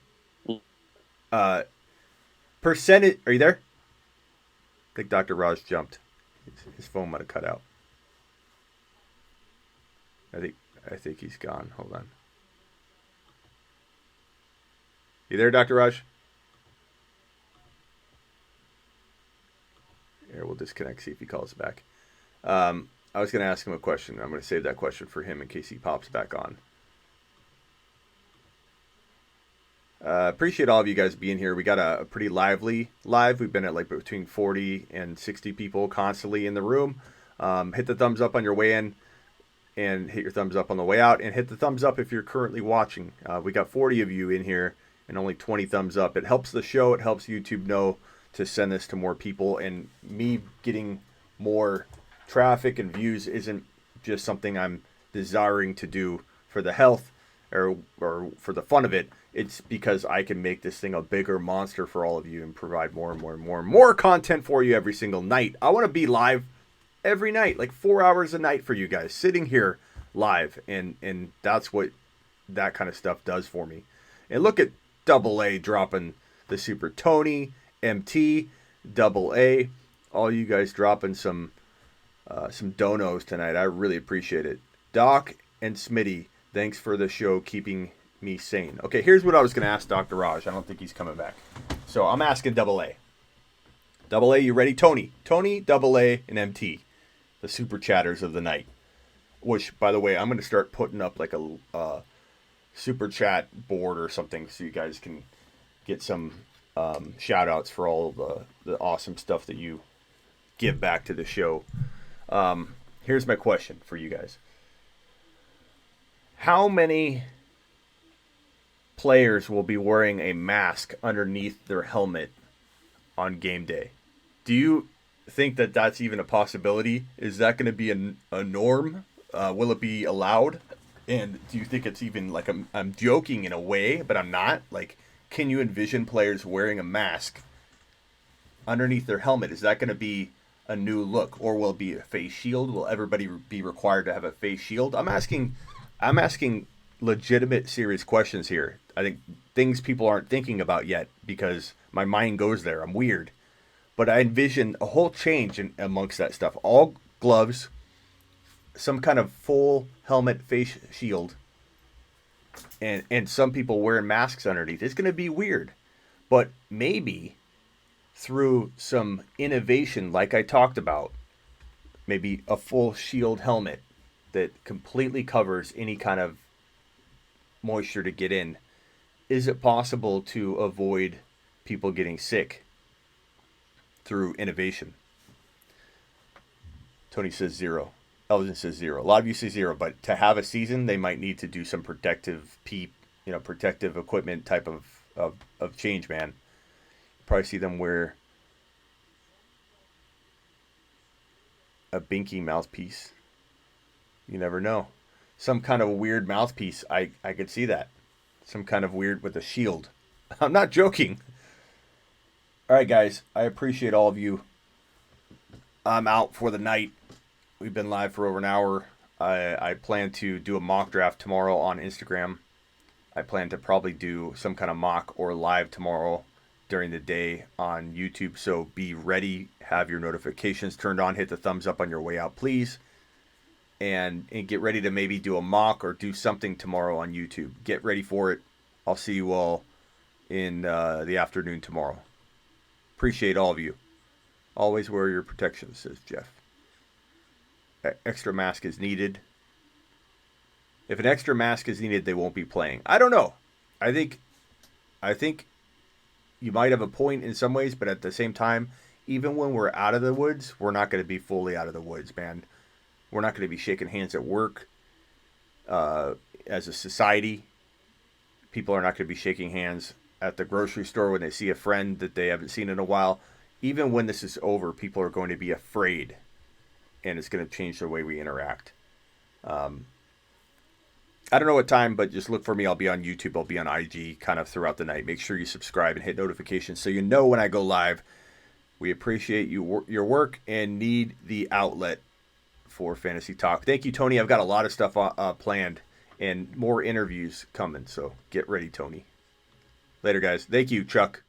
S1: Percentage? Are you there? I think Dr. Raj jumped. His phone might have cut out. I think he's gone. Hold on. You there, Dr. Raj? Here, we'll disconnect, see if he calls back. I was going to ask him a question. I'm going to save that question for him in case he pops back on. Appreciate all of you guys being here. We got a pretty lively live. We've been at like between 40 and 60 people constantly in the room. Hit the thumbs up on your way in, and hit your thumbs up on the way out, and hit the thumbs up if you're currently watching. We got 40 of you in here and only 20 thumbs up. It helps the show. It helps YouTube know to send this to more people, and me getting more traffic and views isn't just something I'm desiring to do for the health or for the fun of it. It's because I can make this thing a bigger monster for all of you and provide more and more and more and more content for you every single night. I want to be live every night, like 4 hours a night for you guys, sitting here live, and that's what that kind of stuff does for me. And look at Double A dropping the Super Tony, MT, Double A, all you guys dropping some donos tonight. I really appreciate it. Doc and Smitty, thanks for the show, keeping me sane. Okay, here's what I was going to ask Dr. Raj. I don't think he's coming back. So I'm asking Double A. Double A, you ready? Tony, Double A, and MT, the super chatters of the night. Which, by the way, I'm going to start putting up like a super chat board or something so you guys can get some shout outs for all the awesome stuff that you give back to the show. Here's my question for you guys. How many players will be wearing a mask underneath their helmet on game day? Do you think that that's even a possibility? Is that going to be a norm? Will it be allowed? And do you think it's even like I'm joking in a way, but I'm not? Like, can you envision players wearing a mask underneath their helmet? Is that going to be a new look, or will it be a face shield? Will everybody be required to have a face shield? I'm asking legitimate, serious questions here. I think things people aren't thinking about yet because my mind goes there. I'm weird. But I envision a whole change amongst that stuff. All gloves, some kind of full helmet, face shield, and some people wearing masks underneath. It's going to be weird. But maybe through some innovation like I talked about, maybe a full shield helmet that completely covers any kind of moisture to get in, is it possible to avoid people getting sick through innovation? Tony says 0. Elgin says 0. A lot of you say 0, but to have a season, they might need to do some protective protective equipment type of change, man. Probably see them wear a binky mouthpiece. You never know. Some kind of weird mouthpiece. I could see that. Some kind of weird with a shield. I'm not joking. All right, guys. I appreciate all of you. I'm out for the night. We've been live for over an hour. I plan to do a mock draft tomorrow on Instagram. I plan to probably do some kind of mock or live tomorrow during the day on YouTube. So be ready. Have your notifications turned on. Hit the thumbs up on your way out, please. And get ready to maybe do a mock or do something tomorrow on YouTube. Get ready for it. I'll see you all in the afternoon tomorrow. Appreciate all of you. Always wear your protection, says Jeff. Extra mask is needed. If an extra mask is needed, they won't be playing. I don't know. I think you might have a point in some ways, but at the same time, even when we're out of the woods, we're not going to be fully out of the woods, man. We're not going to be shaking hands at work. As a society, people are not going to be shaking hands at the grocery store when they see a friend that they haven't seen in a while. Even when this is over, people are going to be afraid, and it's going to change the way we interact. I don't know what time, but just look for me. I'll be on YouTube. I'll be on IG kind of throughout the night. Make sure you subscribe and hit notifications so you know when I go live. We appreciate your work and need the outlet for Fantasy Talk. Thank you, Tony. I've got a lot of stuff planned and more interviews coming, so get ready, Tony. Later, guys. Thank you, Chuck.